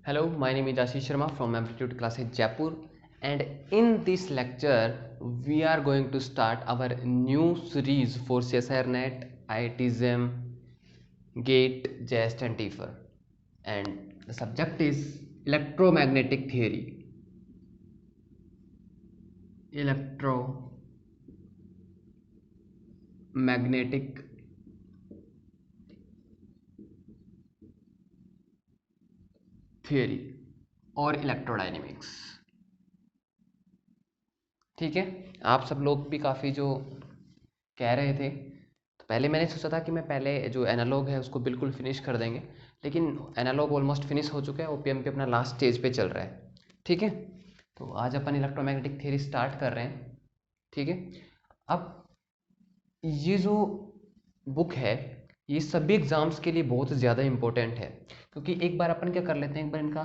Hello, my name is Ashish Sharma from Amplitude Classes Jaipur, and in this lecture we are going to start our new series for CSIR NET, IIT GATE, JEST and TIFR, and the subject is electromagnetic theory. Electromagnetic theory और electrodynamics. ठीक है, आप सब लोग भी काफ़ी जो कह रहे थे, तो पहले मैंने सोचा था कि मैं पहले जो एनालॉग है उसको बिल्कुल फिनिश कर देंगे, लेकिन एनालॉग ऑलमोस्ट फिनिश हो चुका है, ओपीएम पे अपना लास्ट स्टेज पे चल रहा है। ठीक है, तो आज अपन इलेक्ट्रोमैग्नेटिक थ्योरी स्टार्ट कर रहे हैं। ठीक है, अब ये जो बुक है ये सभी एग्जाम्स के लिए बहुत ज़्यादा इम्पोर्टेंट है, क्योंकि एक बार अपन क्या कर लेते हैं, एक बार इनका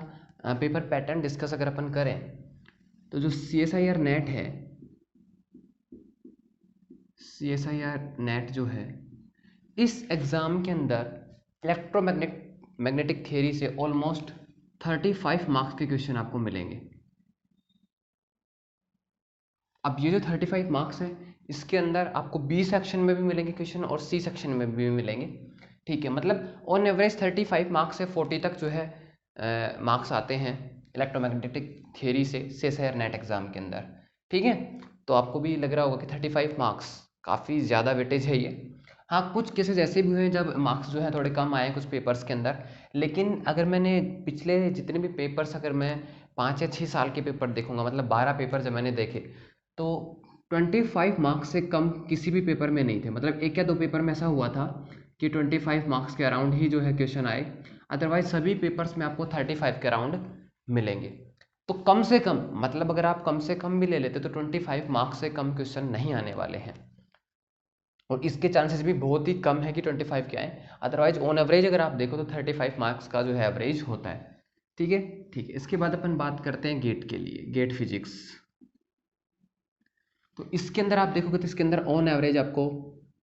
पेपर पैटर्न डिस्कस अगर अपन करें तो जो CSIR नेट है, CSIR नेट जो है इस एग्ज़ाम के अंदर मैग्नेटिक थियरी से ऑलमोस्ट 35 मार्क्स के क्वेश्चन आपको मिलेंगे। अब ये जो 35 मार्क्स हैं इसके अंदर आपको बी सेक्शन में भी मिलेंगे क्वेश्चन और सी सेक्शन में भी मिलेंगे। ठीक है, मतलब ऑन एवरेज 35 मार्क्स से 40 तक जो है मार्क्स आते हैं इलेक्ट्रोमैग्नेटिक थियरी से CSIR नेट एग्ज़ाम के अंदर। ठीक है, तो आपको भी लग रहा होगा कि 35 मार्क्स काफ़ी ज़्यादा वेटेज है ये। हाँ, कुछ केसेस ऐसे भी हुए जब मार्क्स जो है थोड़े कम आए कुछ पेपर्स के अंदर, लेकिन अगर मैंने पिछले जितने भी पेपर्स अगर मैं 5 या 6 साल के पेपर देखूंगा, मतलब 12 पेपर जब मैंने देखे, तो 25 मार्क्स से कम किसी भी पेपर में नहीं थे। मतलब एक या दो पेपर में ऐसा हुआ था कि 25 मार्क्स के अराउंड ही जो है क्वेश्चन आए, अदरवाइज सभी पेपर्स में आपको 35 के अराउंड मिलेंगे। तो कम से कम, मतलब अगर आप कम से कम भी ले लेते तो 25 मार्क्स से कम क्वेश्चन नहीं आने वाले हैं, और इसके चांसेस भी बहुत ही कम है कि 25 के आए। अदरवाइज ऑन एवरेज अगर आप देखो तो 35 मार्क्स का जो है एवरेज होता है। ठीक है, ठीक है, इसके बाद अपन बात करते हैं गेट के लिए, गेट फिजिक्स। तो इसके अंदर आप देखोगे तो इसके अंदर ऑन एवरेज आपको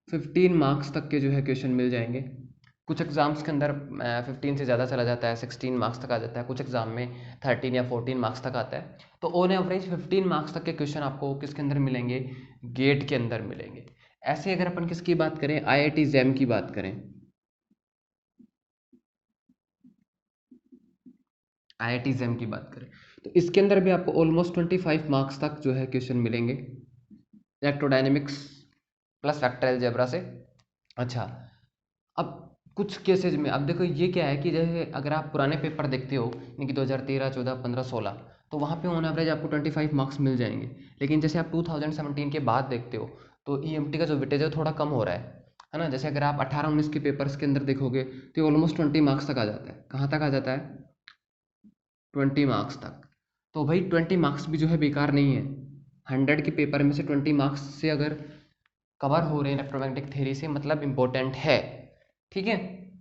15 मार्क्स तक के जो है क्वेश्चन मिल जाएंगे। कुछ एग्जाम्स के अंदर 15 से ज़्यादा चला जाता है, 16 मार्क्स तक आ जाता है, कुछ एग्जाम में 13 या 14 मार्क्स तक आता है। तो ऑन एवरेज 15 मार्क्स तक के क्वेश्चन आपको किसके अंदर मिलेंगे, गेट के अंदर मिलेंगे। ऐसे अगर अपन किसकी बात करें, IIT जैम की बात करें, IIT जैम की बात करें तो इसके अंदर भी आपको ऑलमोस्ट 25 मार्क्स तक जो है क्वेश्चन मिलेंगे इलेक्ट्रोडायनेमिक्स प्लस वेक्टर अलजेब्रा से। अच्छा, अब कुछ केसेज में अब देखो ये क्या है कि जैसे अगर आप पुराने पेपर देखते हो यानी कि 2013, 14, 15, 16, तो वहाँ पे ऑन एवरेज आपको 25 मार्क्स मिल जाएंगे। लेकिन जैसे आप 2017 के बाद देखते हो तो EMT का जो वेटेज है वो थोड़ा कम हो रहा है ना। जैसे अगर आप 18-19 के पेपर्स के अंदर देखोगे तो ये ऑलमोस्ट 20 मार्क्स तक आ जाता है। कहाँ तक आ जाता है, 20 मार्क्स तक। तो भाई 20 मार्क्स भी जो है बेकार नहीं है। 100 के पेपर में से 20 मार्क्स से अगर कवर हो रहे हैं इलेक्ट्रोमैग्नेटिक थ्योरी से, मतलब इम्पोर्टेंट है। ठीक है,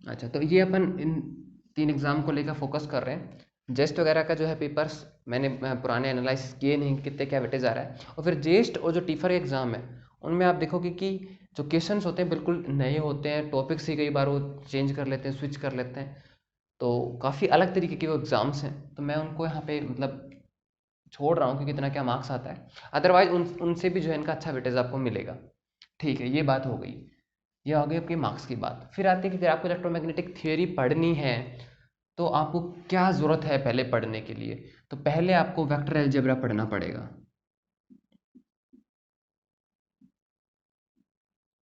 अच्छा, तो ये अपन इन 3 एग्जाम को लेकर फोकस कर रहे हैं। जेस्ट वगैरह का जो है पेपर्स मैंने पुराने एनालाइसिस किए नहीं, कितने क्या वेटेज आ रहा है। और फिर जेस्ट और जो टीफर एग्जाम है उनमें आप देखोगे कि जो क्वेश्चंस होते हैं बिल्कुल नए होते हैं, टॉपिक्स ही कई बार वो चेंज कर लेते हैं, स्विच कर लेते हैं, तो काफ़ी अलग तरीके के वो एग्ज़ाम्स हैं। तो मैं उनको यहाँ पे मतलब छोड़ रहा हूँ कि कितना क्या मार्क्स आता है। अदरवाइज उनसे भी जो है इनका अच्छा वेटेज आपको मिलेगा। ठीक है, ये बात हो गई, ये हो गई आपकी मार्क्स की बात। फिर आती है कि अगर आपको इलेक्ट्रोमैग्नेटिक थियोरी पढ़नी है तो आपको क्या ज़रूरत है पहले पढ़ने के लिए। तो पहले आपको वेक्टर अलजेब्रा पढ़ना पड़ेगा।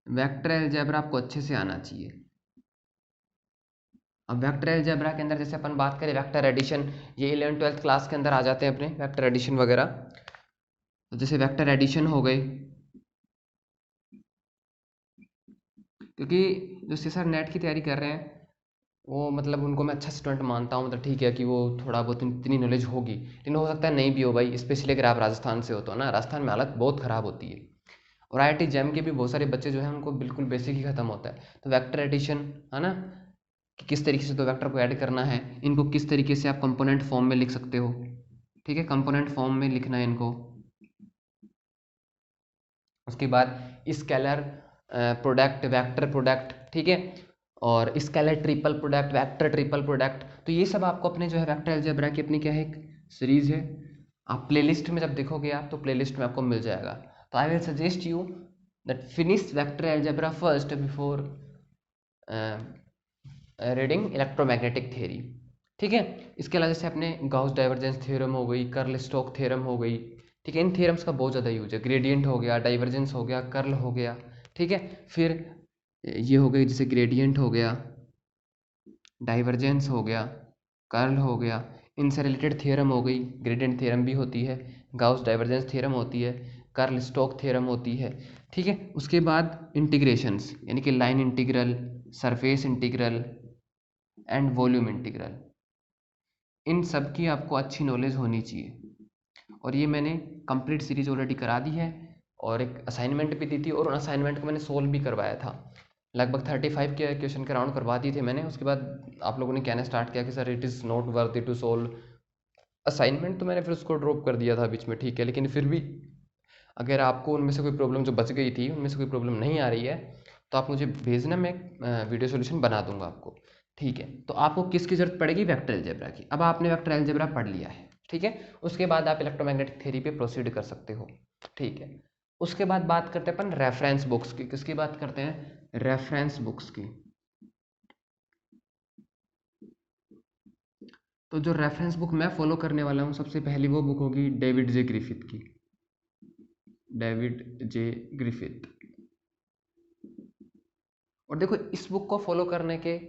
वेक्टर अलजेब्रा आपको अच्छे से आना चाहिए। अब वेक्टर अलजेब्रा के अंदर जैसे अपन बात करें वेक्टर एडिशन, ये 11th-12th क्लास के अंदर आ जाते हैं अपने वेक्टर एडिशन वगैरह। तो जैसे वेक्टर एडिशन हो गई, क्योंकि जो सीसर नेट की तैयारी कर रहे हैं वो मतलब उनको मैं अच्छा स्टूडेंट मानता हूँ। मतलब ठीक है कि वो थोड़ा बहुत इतनी नॉलेज होगी, लेकिन हो सकता है नहीं भी हो भाई, स्पेशली अगर आप राजस्थान से हो तो ना, राजस्थान में हालत बहुत ख़राब होती है। और IIT जैम के भी बहुत सारे बच्चे जो हैं उनको बिल्कुल बेसिक ही ख़त्म होता है। तो वेक्टर एडिशन है ना, कि किस तरीके से दो वेक्टर को ऐड करना है, इनको किस तरीके से आप कंपोनेंट फॉर्म में लिख सकते हो। ठीक है, कंपोनेंट फॉर्म में लिखना है इनको। उसके बाद स्केलर प्रोडक्ट, वेक्टर प्रोडक्ट, ठीक है, और scalar triple product, vector triple product. तो ये सब आपको अपने जो है वेक्टर अलजेब्रा की अपनी क्या है, एक सीरीज है। आप प्लेलिस्ट में जब देखोगे आप, तो प्लेलिस्ट में आपको मिल जाएगा। तो I will suggest you that finish vector algebra first before reading electromagnetic theory. ठीक है। इसके अलावा जैसे अपने गाउस डाइवर्जेंस थ्योरम हो गई, कर्ल स्टोक थ्योरम हो गई। ठीक है, इन थ्योरम्स का बहुत ज़्यादा यूज है। ग्रेडियंट हो गया, डाइवर्जेंस हो गया, कर्ल हो गया। ठीक है, फिर ये हो गई जैसे ग्रेडियंट हो गया, डाइवर्जेंस हो गया, कर्ल हो गया, इनसे रिलेटेड थ्योरम हो गई। ग्रेडियंट थ्योरम भी होती है, गाउस डाइवर्जेंस थ्योरम होती है, कर्ल स्टोक थ्योरम होती है। ठीक है, उसके बाद इंटीग्रेशंस यानी कि line integral, surface integral and volume integral, इन सब की आपको अच्छी नॉलेज होनी चाहिए। और ये मैंने कंप्लीट सीरीज ऑलरेडी करा दी है, और एक असाइनमेंट भी दी थी, और उन असाइनमेंट को मैंने सोल्व भी करवाया था। लगभग 35 के क्वेश्चन के राउंड करवा दिए थे मैंने। उसके बाद आप लोगों ने कहना स्टार्ट किया कि sir it is not worth to solve assignment, तो मैंने फिर उसको ड्रॉप कर दिया था बीच में। ठीक है, लेकिन फिर भी अगर आपको उनमें से कोई प्रॉब्लम जो बच गई थी, उनमें से कोई प्रॉब्लम नहीं आ रही है, तो आप मुझे भेजना, मैं वीडियो सोल्यूशन बना दूंगा आपको। ठीक है, तो आपको किसकी जरूरत पड़ेगी, वेक्टर अलजेब्रा की। अब आपने वेक्टर अलजेब्रा पढ़ लिया है, ठीक है, उसके बाद आप इलेक्ट्रोमैग्नेटिक थ्योरी पे प्रोसीड कर सकते हो। ठीक है, उसके बाद बात करते हैं अपन रेफरेंस बुक्स की। किसकी बात करते हैं, रेफरेंस बुक्स की। तो जो रेफरेंस बुक मैं फॉलो करने वाला हूँ, सबसे पहली वो बुक होगी डेविड जे ग्रिफिथ की। David J Griffith. और देखो, इस बुक को फॉलो करने के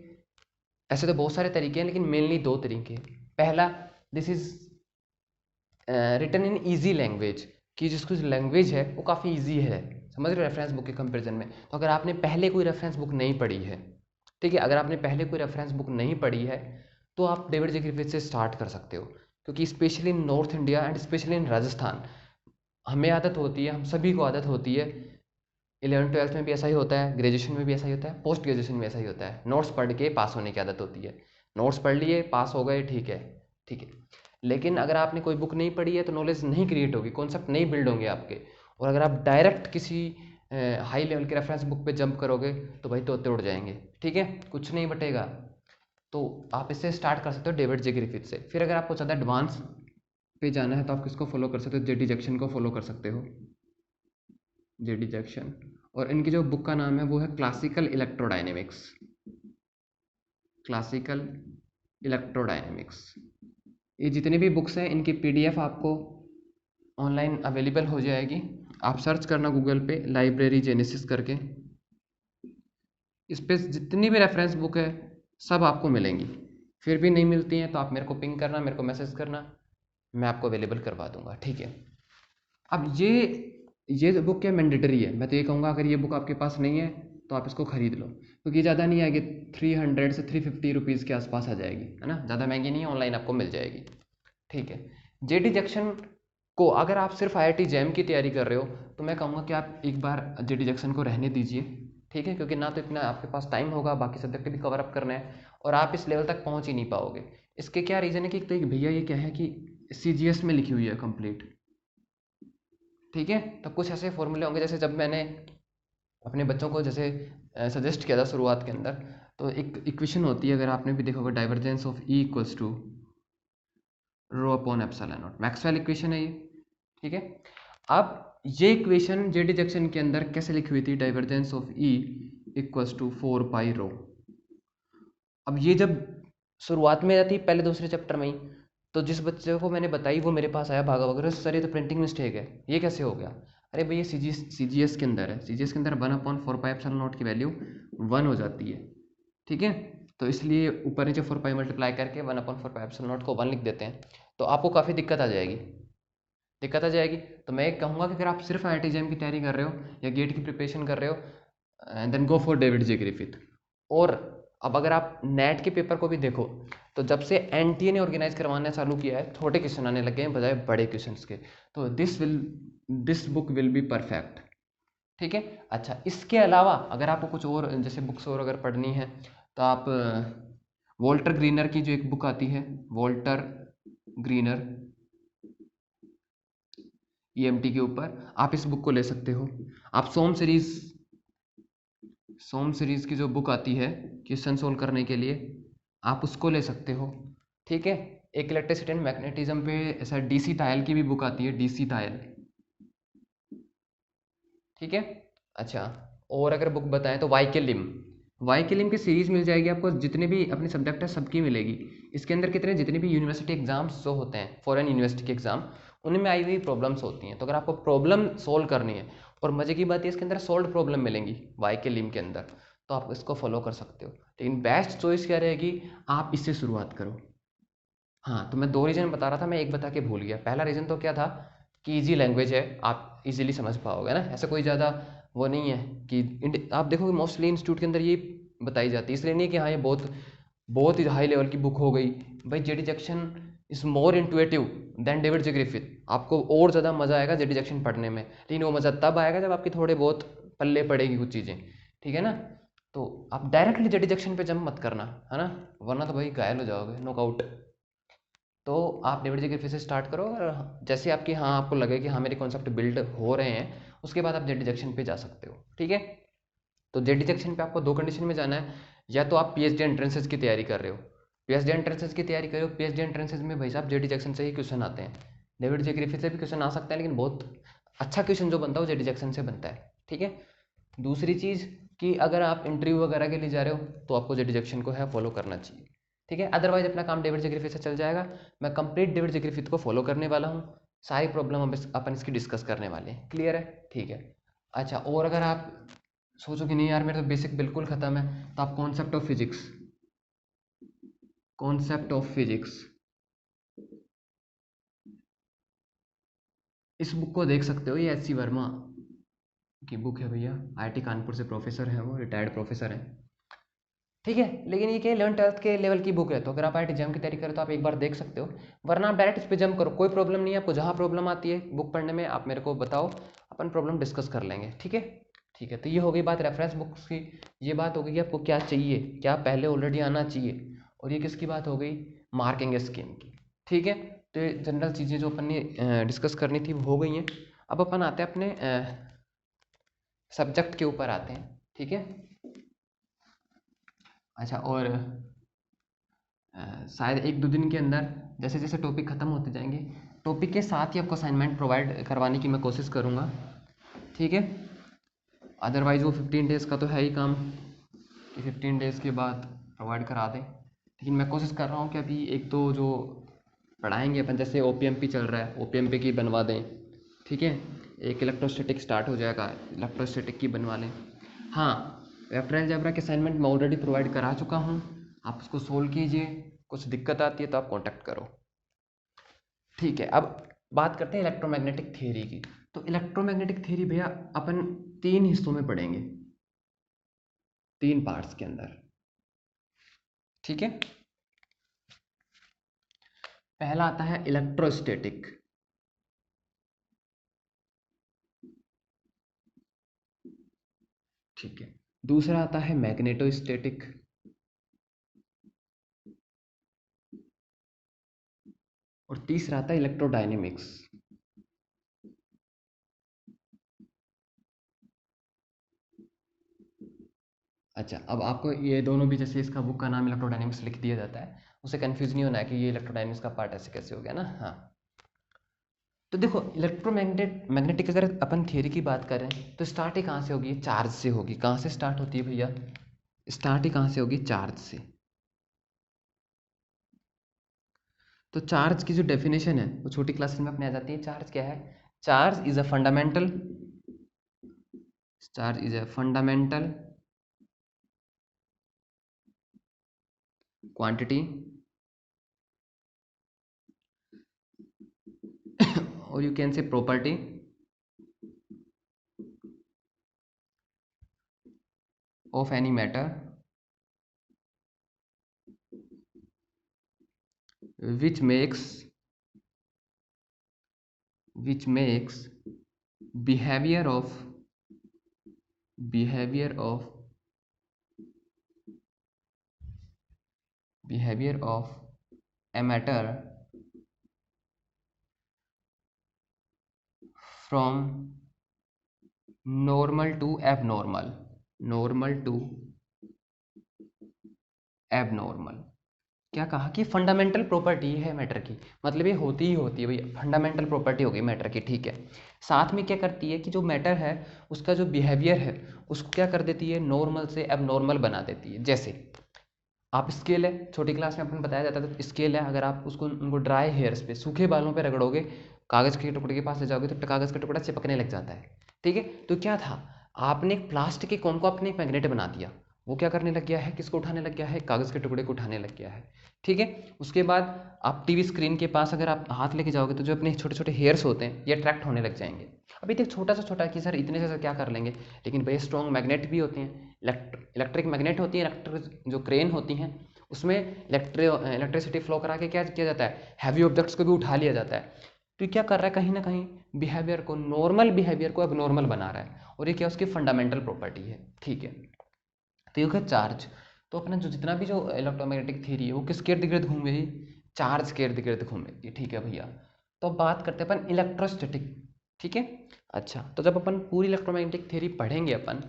ऐसे तो बहुत सारे तरीके हैं, लेकिन मेनली दो तरीके हैं। पहला, this is written in easy language, कि जिसकी लैंग्वेज है वो काफ़ी इजी है, समझ रहे हो, रेफरेंस बुक के कंपैरिजन में। तो अगर आपने पहले कोई रेफरेंस बुक नहीं पढ़ी है, ठीक है, अगर आपने पहले कोई रेफरेंस बुक नहीं पढ़ी है, तो आप डेविड जे ग्रिफिथ से स्टार्ट कर सकते हो। क्योंकि specially in north India and specially in Rajasthan, हमें आदत होती है, हम सभी को आदत होती है, 11th 12th में भी ऐसा ही होता है, ग्रेजुएशन में भी ऐसा ही होता है, पोस्ट ग्रेजुएशन में ऐसा ही होता है, नोट्स पढ़ के पास होने की आदत होती है। नोट्स पढ़ लिए, पास हो गए, ठीक है। ठीक है, लेकिन अगर आपने कोई बुक नहीं पढ़ी है, तो नॉलेज नहीं क्रिएट होगी, कॉन्सेप्ट नहीं बिल्ड होंगे आपके। और अगर आप डायरेक्ट किसी हाई लेवल के रेफरेंस बुक पे जंप करोगे, तो भाई तोते उड़ जाएंगे। ठीक है, कुछ नहीं बटेगा। तो आप इससे स्टार्ट कर सकते हो, डेविड जे ग्रिफिथ से। फिर अगर आपको ज़्यादा एडवांस पे जाना है, तो आप किसको फॉलो कर सकते हो, जेडी जैक्सन को फॉलो कर सकते हो, जेडी जैक्सन। और इनकी जो बुक का नाम है वो है क्लासिकल इलेक्ट्रोडायनेमिक्स, क्लासिकल इलेक्ट्रोडायनेमिक्स। ये जितनी भी बुक्स हैं, इनकी पीडीएफ आपको ऑनलाइन अवेलेबल हो जाएगी। आप सर्च करना गूगल पे लाइब्रेरी जेनेसिस करके, इस पे जितनी भी रेफरेंस बुक है सब आपको मिलेंगी। फिर भी नहीं मिलती हैं, तो आप मेरे को पिंग करना, मेरे को मैसेज करना, मैं आपको अवेलेबल करवा दूंगा। ठीक है, अब ये बुक क्या मैंडेटरी है, मैं तो ये कहूँगा अगर ये बुक आपके पास नहीं है, तो आप इसको खरीद लो, क्योंकि ज़्यादा नहीं आएगी, 300 से 350 रुपीज़ के आसपास आ जाएगी, है ना, ज़्यादा महंगी नहीं है, ऑनलाइन आपको मिल जाएगी। ठीक है, जेडी जंक्शन को अगर आप सिर्फ आईआईटी जैम की तैयारी कर रहे हो, तो मैं कहूँगा कि आप एक बार जेडी जंक्शन को रहने दीजिए। ठीक है, क्योंकि ना तो इतना आपके पास टाइम होगा, बाकी सब्जेक्ट भी कवर अप करना है, और आप इस लेवल तक पहुँच ही नहीं पाओगे। इसके क्या रीज़न है कि एक तो एक भैया ये क्या है कि सीजीएस में लिखी हुई है कंप्लीट। ठीक है, तो कुछ ऐसे फॉर्मूले होंगे, जैसे जब मैंने अपने बच्चों को जैसे सजेस्ट किया था शुरुआत के अंदर, तो एक इक्वेशन होती है, अगर आपने भी देखा होगा, divergence of E equals to rho upon epsilon naught, Maxwell equation है ये। ठीक है, अब ये इक्वेशन जेडी जंक्शन के अंदर कैसे लिखी हुई थी, divergence of E equals to 4 pi rho. अब ये जब शुरुआत में आती पहले दूसरे चैप्टर में ही, तो जिस बच्चे को मैंने बताई वो मेरे पास आया भागा वगैरह, सर ये तो प्रिंटिंग मिस्टेक है, ये कैसे हो गया। अरे भाई, ये सीजीएस के अंदर है, सीजीएस के अंदर 1/4 पाई एप्सिलॉन नॉट की वैल्यू 1 हो जाती है। ठीक है, तो इसलिए ऊपर नीचे 4 पाई मल्टीप्लाई करके 1/4 पाई एप्सिलॉन नॉट को 1 लिख देते हैं, तो आपको काफ़ी दिक्कत आ जाएगी, दिक्कत आ जाएगी। तो मैं कहूँगा कि अगर आप सिर्फ आईआईटी जैम की तैयारी कर रहे हो या गेट की प्रिपरेशन कर रहे हो, then go for David J Griffith. और अब अगर आप नेट के पेपर को भी देखो, तो जब से एनटीए ने ऑर्गेनाइज करवाना चालू किया है, छोटे क्वेश्चन आने लगे हैं बजाय बड़े क्वेश्चंस के, तो this book will be perfect. ठीक है, अच्छा, इसके अलावा अगर आपको कुछ और जैसे बुक्स और अगर पढ़नी है, तो आप वॉल्टर ग्रीनर की जो एक बुक आती है, वॉल्टर ग्रीनर ईएमटी के ऊपर, आप इस बुक को ले सकते हो। आप सोम सीरीज सोम सीरीज़ की जो बुक आती है क्वेश्चन सोल्व करने के लिए, आप उसको ले सकते हो। ठीक है, एक इलेक्ट्रिसिटी एंड मैग्नेटिज्म पे ऐसा डीसी टायल की भी बुक आती है, डीसी टायल। ठीक है, अच्छा, और अगर बुक बताएं तो वाई के लिम की सीरीज़ मिल जाएगी आपको, जितने भी अपने सब्जेक्ट है सबकी मिलेगी। इसके अंदर कितने जितने भी यूनिवर्सिटी एग्जाम्स जो होते हैं, फॉरेन यूनिवर्सिटी के एग्जाम, उनमें आई हुई प्रॉब्लम्स होती हैं। तो अगर आपको प्रॉब्लम सोल्व करनी है, और मज़े की बात है इसके अंदर सोल्व प्रॉब्लम मिलेंगी वाई के लिम के अंदर, तो आप इसको फॉलो कर सकते हो। लेकिन बेस्ट चॉइस क्या रहेगी, आप इससे शुरुआत करो। हाँ, तो मैं दो रीज़न बता रहा था, मैं एक बता के भूल गया। पहला रीज़न तो क्या था कि इजी लैंग्वेज है, आप इजीली समझ पाओगे ना, ऐसा कोई ज़्यादा वो नहीं है कि आप देखोगे मोस्टली इंस्टीट्यूट के अंदर ये बताई जाती है, इसलिए नहीं कि हाँ ये बहुत बहुत ही हाई लेवल की बुक हो गई। भाई JD Jackson is more intuitive than David J Griffith. आपको और ज़्यादा मज़ा आएगा जेडी जैक्सन पढ़ने में, लेकिन वो मज़ा तब आएगा जब आपकी थोड़े बहुत पल्ले पड़ेगी कुछ चीज़ें। ठीक है ना, तो आप डायरेक्टली जेडी जैक्सन पे जंप मत करना, है ना, वरना तो भाई घायल हो जाओगे, नॉकआउट। तो आप डेविड जे ग्रिफिथ से स्टार्ट करो, और जैसे आपकी हाँ आपको लगे कि हाँ मेरे कॉन्सेप्ट बिल्ड हो रहे हैं, उसके बाद आप जेडी जंक्शन पे जा सकते हो। ठीक है, तो जेडी जंक्शन पे आपको दो कंडीशन में जाना है, या तो आप पीएचडी एंट्रेंसेस की तैयारी कर रहे हो, पीएचडी एंट्रेंसेस की तैयारी करो। पीएचडी एंट्रेंसेस में भाई साहब जेडी जंक्शन से ही क्वेश्चन आते हैं, डेविड जे ग्रिफिथ से भी क्वेश्चन आ सकता है, लेकिन बहुत अच्छा क्वेश्चन जो बनता है वो जेडी जंक्शन से बनता है। ठीक है, दूसरी चीज़ कि अगर आप इंटरव्यू वगैरह के लिए जा रहे हो तो आपको जेडी जंक्शन को है फॉलो करना चाहिए। ठीक है, अदरवाइज अपना काम डेविड जे ग्रिफिथ से चल जाएगा। मैं कंप्लीट डेविड जे ग्रिफिथ को फॉलो करने वाला हूँ, सारी प्रॉब्लम अपन इसकी डिस्कस करने वाले हैं। क्लियर है, ठीक है। अच्छा, और अगर आप सोचो कि नहीं यार मेरे तो बेसिक बिल्कुल ख़त्म है, तो आप कॉन्सेप्ट ऑफ फिजिक्स इस बुक को देख सकते हो। ये एच सी वर्मा की बुक है भैया, आईआईटी कानपुर से प्रोफेसर हैं, वो रिटायर्ड प्रोफेसर हैं। ठीक है, लेकिन ये क्या 11th-12th के लेवल की बुक है, तो अगर आप आईआईटी एग्जाम की तैयारी करें तो आप एक बार देख सकते हो, वरना आप डायरेक्ट इस पे जंप करो, कोई प्रॉब्लम नहीं है आपको। जहाँ प्रॉब्लम आती है बुक पढ़ने में आप मेरे को बताओ, अपन प्रॉब्लम डिस्कस कर लेंगे। ठीक है, ठीक है, तो ये हो गई बात रेफरेंस बुक्स की। ये बात हो गई कि आपको क्या चाहिए, क्या पहले ऑलरेडी आना चाहिए, और ये किसकी बात हो गई, मार्किंग स्कीम की। ठीक है, तो ये जनरल चीज़ें जो अपन ने डिस्कस करनी थी वो हो गई हैं। अब अपन आते हैं अपने सब्जेक्ट के ऊपर आते हैं। ठीक है, अच्छा, और शायद एक दो दिन के अंदर जैसे जैसे टॉपिक ख़त्म होते जाएंगे, टॉपिक के साथ ही आपको असाइनमेंट प्रोवाइड करवाने की मैं कोशिश करूँगा। ठीक है, अदरवाइज़ वो 15 डेज़ का तो है ही काम, कि 15 डेज़ के बाद प्रोवाइड करा दें, लेकिन मैं कोशिश कर रहा हूँ कि अभी एक दो जो पढ़ाएंगे अपन, जैसे ओपीएमपी चल रहा है, ओपीएमपी की बनवा दें। ठीक है, एक इलेक्ट्रोस्टैटिक स्टार्ट हो जाएगा, इलेक्ट्रोस्टैटिक की बनवा लें। हाँ, वेक्टर अलजेब्रा के असाइनमेंट मैं ऑलरेडी प्रोवाइड करा चुका हूँ, आप उसको सोल्व कीजिए। कुछ दिक्कत आती है तो आप कांटेक्ट करो। ठीक है, अब बात करते हैं इलेक्ट्रोमैग्नेटिक थ्योरी की। तो इलेक्ट्रोमैग्नेटिक थ्योरी भैया अपन 3 हिस्सों में पढ़ेंगे, 3 पार्ट्स के अंदर। ठीक है, पहला आता है इलेक्ट्रोस्टैटिक, ठीक है। दूसरा आता है मैग्नेटोस्टैटिक, और तीसरा आता है इलेक्ट्रोडायनेमिक्स। अच्छा, अब आपको ये दोनों भी, जैसे इसका बुक का नाम इलेक्ट्रोडायनेमिक्स लिख दिया जाता है, उसे कंफ्यूज नहीं होना है कि ये इलेक्ट्रोडायनेमिक्स का पार्ट ऐसे कैसे हो गया ना। हाँ, तो देखो मैग्नेटिक अगर अपन थियरी की बात करें तो स्टार्ट ही कहाँ से होगी, चार्ज से होगी। कहाँ से स्टार्ट होती है भैया, स्टार्ट ही कहाँ से होगी, चार्ज से। तो चार्ज की जो डेफिनेशन है वो छोटी क्लासेस में अपने आ जाती है। चार्ज क्या है, charge is a fundamental, charge is a fundamental quantity or you can say property of any matter which makes which makes behavior of behavior of behavior of a matter from normal to abnormal. Normal to abnormal. क्या कहा कि fundamental property है matter की, मतलब ये होती ही होती है भैया, फंडामेंटल प्रॉपर्टी होगी मैटर की, ठीक है। साथ में क्या करती है कि जो मैटर है उसका जो बिहेवियर है उसको क्या कर देती है, नॉर्मल से एबनॉर्मल बना देती है। जैसे आप स्केल है, छोटी क्लास में अपन बताया जाता था, तो स्केल है, अगर आप उसको उनको ड्राई हेयर्स पे, सूखे बालों पे रगड़ोगे, कागज़ के टुकड़े के पास ले जाओगे तो कागज़ का टुकड़ा चिपकने लग जाता है, ठीक है। तो क्या था, आपने एक प्लास्टिक के कोन को आपने एक मैग्नेट बना दिया, वो क्या करने लग गया है, किसको उठाने लग गया है, कागज़ के टुकड़े को उठाने लग गया है, ठीक है। उसके बाद आप टीवी स्क्रीन के पास अगर आप हाथ लेके जाओगे तो जो अपने छोटे छोटे हेयर्स होते हैं ये अट्रैक्ट होने लग जाएंगे। अभी तक छोटा सा छोटा कि सर इतने से क्या कर लेंगे, लेकिन भाई स्ट्रॉन्ग मैग्नेट भी होते हैं, इलेक्ट्रिक मैग्नेट होती है, इलेक्ट्रिक जो क्रेन होती हैं उसमें इलेक्ट्रिसिटी फ्लो करा के क्या किया जाता है, हैवी ऑब्जेक्ट्स को भी उठा लिया जाता है। तो ये क्या कर रहा है, कहीं ना कहीं बिहेवियर को, नॉर्मल बिहेवियर को एबनॉर्मल बना रहा है, और ये क्या उसकी फंडामेंटल प्रॉपर्टी है, ठीक है। तो ये है चार्ज। तो अपना जो जितना भी जो इलेक्ट्रोमैग्नेटिक थ्योरी है वो किसके इर्द गिर्द घूमेगी, चार्ज के इर्द गिर्द घूमेगी, ठीक है भैया। तो अब बात करते हैं अपन इलेक्ट्रोस्टैटिक, ठीक है। अच्छा, तो जब अपन पूरी इलेक्ट्रोमैग्नेटिक थ्योरी पढ़ेंगे अपन,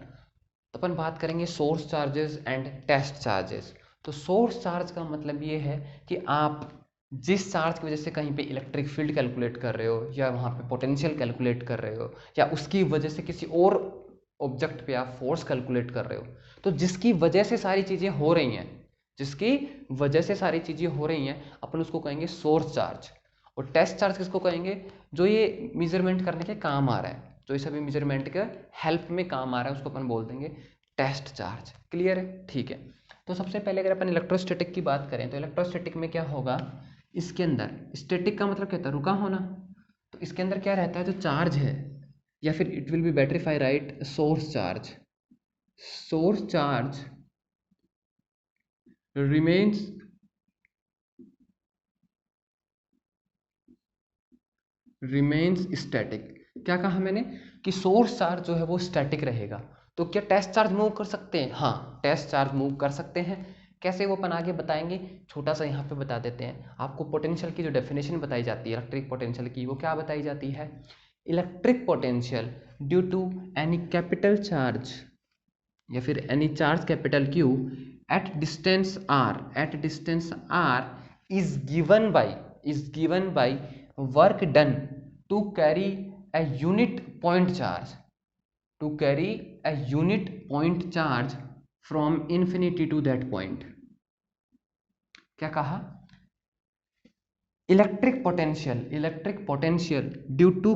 तो अपन बात करेंगे source charges and test charges. तो सोर्स चार्ज का मतलब ये है कि आप जिस चार्ज की वजह से कहीं पे इलेक्ट्रिक फील्ड कैलकुलेट कर रहे हो, या वहाँ पे पोटेंशियल कैलकुलेट कर रहे हो, या उसकी वजह से किसी और ऑब्जेक्ट पे आप फोर्स कैलकुलेट कर रहे हो, तो जिसकी वजह से सारी चीज़ें हो रही हैं, जिसकी वजह से सारी चीज़ें हो रही हैं, अपन उसको कहेंगे सोर्स चार्ज। और टेस्ट चार्ज किसको कहेंगे, जो ये मेजरमेंट करने के काम आ रहा है, जो ये सभी मेजरमेंट के हेल्प में काम आ रहा है, उसको अपन बोल देंगे टेस्ट चार्ज। क्लियर है, ठीक है। तो सबसे पहले अगर अपन इलेक्ट्रोस्टैटिक की बात करें, तो इलेक्ट्रोस्टैटिक में क्या होगा, इसके अंदर स्टैटिक का मतलब क्या होता है, रुका होना। तो इसके अंदर क्या रहता है, जो चार्ज है, या फिर it will B better if I right source charge, source charge remains static. क्या कहा मैंने कि सोर्स चार्ज जो है वो स्टैटिक रहेगा। तो क्या टेस्ट चार्ज मूव कर सकते हैं, हाँ टेस्ट चार्ज मूव कर सकते हैं। कैसे, वो अपन आगे बताएंगे, छोटा सा यहाँ पे बता देते हैं आपको। पोटेंशियल की जो डेफिनेशन बताई जाती है इलेक्ट्रिक पोटेंशियल की, वो क्या बताई जाती है, electric potential due to any capital charge, या फिर any charge capital Q at distance R is given by work done to carry a unit point charge from infinity to that point। क्या कहा, electric potential due to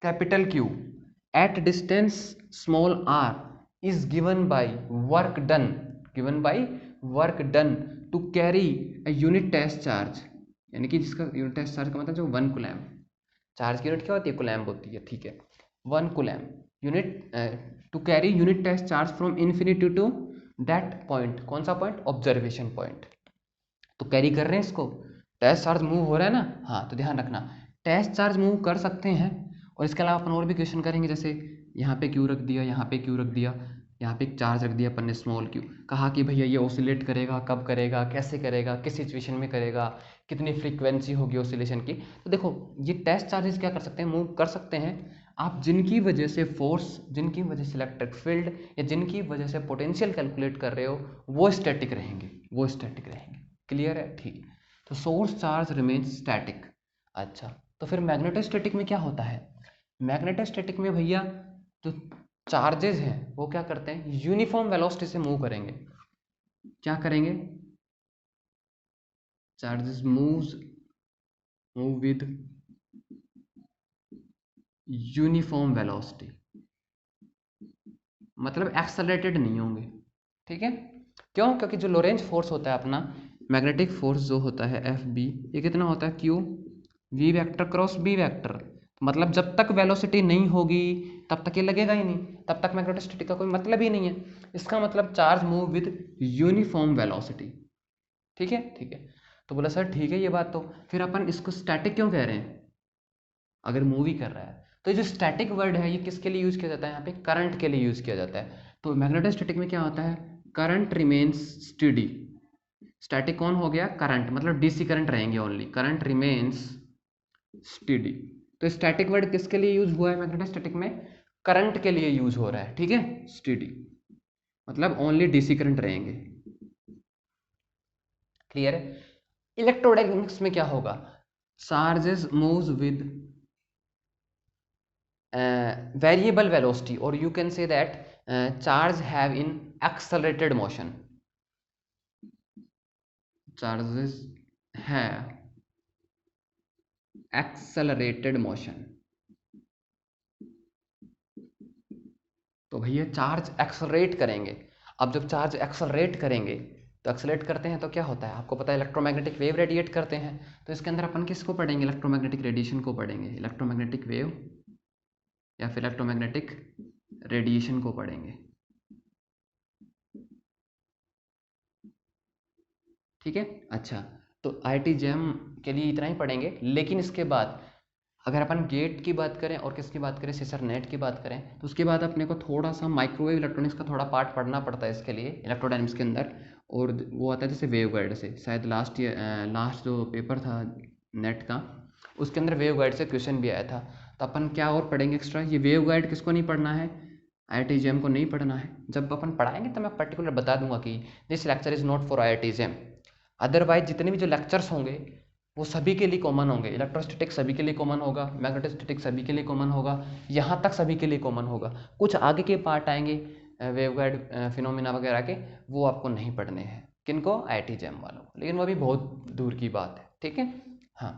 capital Q at distance small R is given by work done to carry a unit test charge, यानी कि जिसका unit test charge का मतलब जो 1 coulomb, charge की unit क्या होती है, कूलम्ब होती है, ठीक है। 1 coulomb unit to carry unit test charge from infinity to that point. कौन सा पॉइंट, ऑब्जर्वेशन पॉइंट। तो कैरी कर रहे हैं इसको, टेस्ट चार्ज मूव हो रहा है ना, हाँ तो ध्यान रखना टेस्ट चार्ज मूव कर सकते हैं। और इसके अलावा अपन और भी क्वेश्चन करेंगे, जैसे यहाँ पे क्यू रख दिया, यहाँ पे क्यू रख दिया, यहाँ पे एक चार्ज रख दिया अपन ने स्मॉल क्यू, कहा कि भैया ये ऑसिलेट करेगा, कब करेगा, कैसे करेगा, किस सिचुएशन में करेगा, कितनी फ्रीक्वेंसी होगी ऑसिलेशन की। तो देखो ये टेस्ट चार्जेस क्या कर सकते हैं, मूव कर सकते हैं आप, जिनकी वजह से फोर्स, जिनकी वजह से इलेक्ट्रिक फील्ड, या जिनकी वजह से पोटेंशियल कैलकुलेट कर रहे हो, वो स्टैटिक रहेंगे। क्लियर है, ठीक। तो सोर्स चार्ज रिमेन्स स्टैटिक। अच्छा, तो फिर मैग्नेटोस्टैटिक में क्या होता है, मैग्नेटोस्टैटिक में भैया जो चार्जेस हैं वो क्या करते हैं, यूनिफॉर्म वेलोसिटी से मूव करेंगे। क्या करेंगे, charges move with uniform velocity, मतलब एक्सेलरेटेड नहीं होंगे, ठीक है। क्यों, क्योंकि जो लोरेंज फोर्स होता है अपना, मैग्नेटिक फोर्स जो होता है एफ बी, ये कितना होता है, Q V vector cross B vector. मतलब जब तक वेलोसिटी नहीं होगी तब तक ये लगेगा ही नहीं, तब तक मैग्नेटोस्टैटिक का कोई मतलब ही नहीं है। इसका मतलब charge move with uniform velocity, ठीक है, ठीक है। तो बोला सर ठीक है ये बात, तो फिर अपन इसको स्टैटिक क्यों कह रहे हैं, अगर मूव ही कर रहा है। तो ये जो स्टैटिक वर्ड है ये किसके लिए यूज किया जाता है, यहाँ पे करंट के लिए यूज किया जाता है। तो मैग्नेटोस्टैटिक में क्या होता है, करंट रिमेन्स स्टेडी। स्टैटिक कौन हो गया, करंट, मतलब डीसी करंट रहेंगे ओनली, करंट रिमेन्स स्टेडी। तो स्टैटिक वर्ड किसके लिए यूज हुआ है मैग्नेटोस्टैटिक में, करंट के लिए यूज हो रहा है, ठीक है, स्टेडी। मतलब ओनली डीसी करंट रहेंगे। क्लियर है? इलेक्ट्रोडायनेमिक्स में क्या होगा, charges moves with variable velocity, और you can say that charge have in accelerated motion, charges have accelerated motion. तो भैया चार्ज एक्सेलरेट करेंगे। अब जब चार्ज एक्सेलरेट करेंगे तो एक्सेलरेट करते हैं तो क्या होता है, आपको पता है इलेक्ट्रोमैग्नेटिक वेव रेडिएट करते हैं। तो इसके अंदर अपन किसको पढ़ेंगे, इलेक्ट्रोमैग्नेटिक रेडिएशन को पढ़ेंगे, इलेक्ट्रोमैग्नेटिक वेव या फिर इलेक्ट्रोमैग्नेटिक रेडिएशन को पढ़ेंगे। ठीक है, अच्छा। तो आईआईटी जैम के लिए इतना ही पढ़ेंगे, लेकिन इसके बाद अगर अपन गेट की बात करें और किसकी बात करें, सेसर नेट की बात करें, तो उसके बाद अपने को थोड़ा सा माइक्रोवेव इलेक्ट्रॉनिक्स का थोड़ा पार्ट पढ़ना पड़ता है इसके लिए इलेक्ट्रोडायनेमिक्स के अंदर। और वो आता है जैसे वेव गाइड से, शायद लास्ट जो पेपर था नेट का उसके अंदर वेव गाइड से क्वेश्चन भी आया था। तो अपन क्या और पढ़ेंगे एक्स्ट्रा, ये वेव गाइड किसको नहीं पढ़ना है, आईआईटी जैम को नहीं पढ़ना है। जब अपन पढ़ाएंगे तो मैं पर्टिकुलर बता दूंगा कि this lecture is not for IIT jam. Otherwise जितने भी जो लेक्चर्स होंगे वो सभी के लिए कॉमन होंगे, इलेक्ट्रोस्टैटिक सभी के लिए कॉमन होगा, मैग्नेटोस्टैटिक सभी के लिए कॉमन होगा, यहाँ तक सभी के लिए कॉमन होगा। कुछ आगे के पार्ट आएंगे वेवगाइड फिनोमिना वगैरह के, वो आपको नहीं पढ़ने हैं, किनको, आईआईटी जैम वालों को, लेकिन वो अभी बहुत दूर की बात है। ठीक है, हाँ।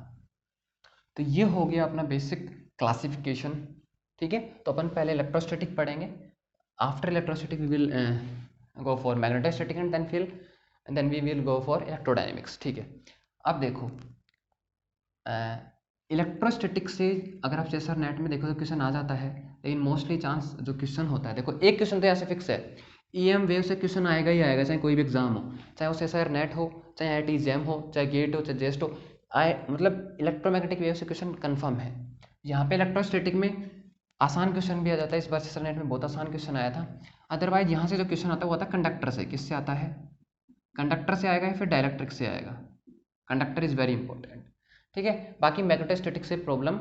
तो ये हो गया अपना बेसिक क्लासिफिकेशन। ठीक है, तो अपन पहले इलेक्ट्रोस्टैटिक पढ़ेंगे, after electrostatic we will go for magnetostatic and then we will go for electrodynamics. ठीक है, अब देखो इलेक्ट्रोस्टैटिक से अगर आप सेसर नेट में देखो तो क्वेश्चन आ जाता है, लेकिन मोस्टली चांस जो क्वेश्चन होता है, देखो एक क्वेश्चन तो ऐसे फिक्स है, ईएम वेव से क्वेश्चन आएगा ही आएगा, चाहे कोई भी एग्जाम हो, चाहे वो सेसर नेट हो, चाहे आईआईटी जैम हो, चाहे गेट हो, चाहे जेस्ट हो, आए मतलब इलेक्ट्रोमैग्नेटिक वेव से क्वेश्चन कन्फर्म है। यहाँ पे इलेक्ट्रोस्टैटिक में आसान क्वेश्चन भी आ जाता है, इस बार सेसर नेट में बहुत आसान क्वेश्चन आया था। अदरवाइज यहाँ से जो क्वेश्चन आता है वो आता है कंडक्टर से, किससे आता है, कंडक्टर से आएगा या फिर डायरेक्ट्रिक से आएगा, कंडक्टर इज़ वेरी इंपॉर्टेंट। ठीक है, बाकी मैग्नेटोस्टैटिक से प्रॉब्लम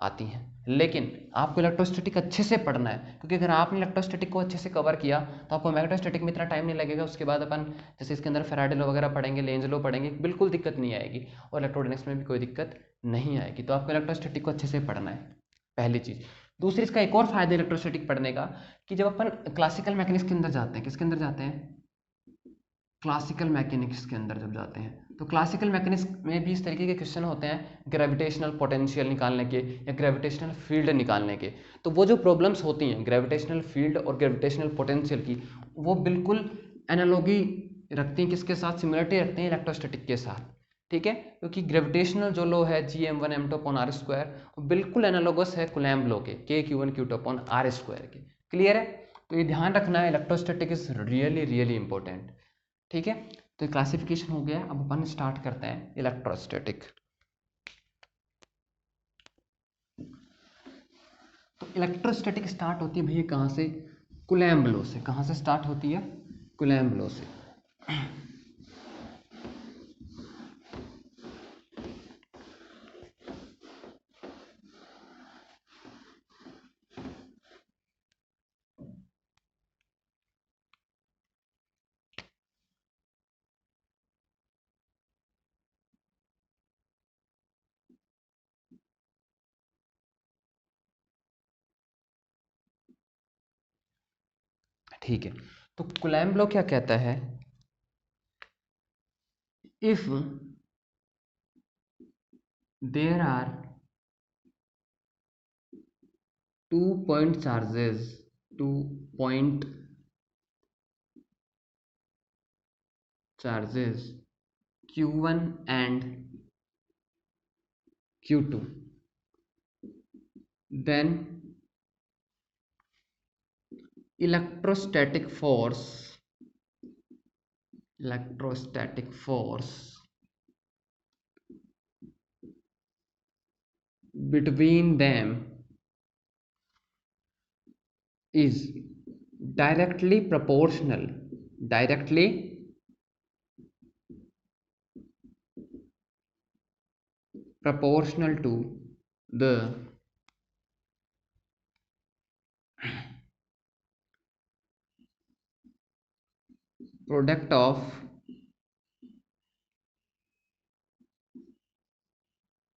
आती हैं, लेकिन आपको इलेक्ट्रोस्टैटिक अच्छे से पढ़ना है, क्योंकि अगर आपने इलेक्ट्रोस्टैटिक को अच्छे से कवर किया तो आपको मैग्नेटोस्टैटिक में इतना टाइम नहीं लगेगा। उसके बाद अपन जैसे इसके अंदर फैराडे लॉ वगैरह पढ़ेंगे, लेंज लॉ पढ़ेंगे, बिल्कुल दिक्कत नहीं आएगी, और इलेक्ट्रोडायनेमिक्स में भी कोई दिक्कत नहीं आएगी। तो आपको इलेक्ट्रोस्टैटिक को अच्छे से पढ़ना है, पहली चीज़। दूसरी, इसका एक और फायदा इलेक्ट्रोस्टैटिक पढ़ने का, कि जब अपन क्लासिकल मैकेनिक्स के अंदर जाते हैं, किसके अंदर जाते हैं, क्लासिकल मैकेनिक्स के अंदर जब जाते हैं, तो क्लासिकल मैकेनिक्स में भी इस तरीके के क्वेश्चन होते हैं ग्रेविटेशनल पोटेंशियल निकालने के या ग्रेविटेशनल फील्ड निकालने के। तो वो जो प्रॉब्लम्स होती हैं ग्रेविटेशनल फील्ड और ग्रेविटेशनल पोटेंशियल की, वो बिल्कुल एनालॉगी रखती हैं, किसके साथ, सिमिलरिटी रखते हैं इलेक्ट्रोस्टैटिक के साथ। ठीक है, क्योंकि ग्रेविटेशनल जो लॉ है Gm1m2/r², वो बिल्कुल एनालॉगस है कूलम्ब लॉ के K(Q1Q2)/r² के। क्लियर है? तो ये ध्यान रखना है, electrostatic is really really important. ठीक है, तो क्लासिफिकेशन हो गया, अब अपन स्टार्ट करते हैं इलेक्ट्रोस्टैटिक। तो इलेक्ट्रोस्टैटिक स्टार्ट होती है भैया कहाँ से, कूलम्ब लॉ से। कहाँ से स्टार्ट होती है, कूलम्ब लॉ से। ठीक है, तो कूलम्ब लॉ क्या कहता है, if there are two point charges, two point charges Q1 and Q2, then electrostatic force between them is directly proportional to the product of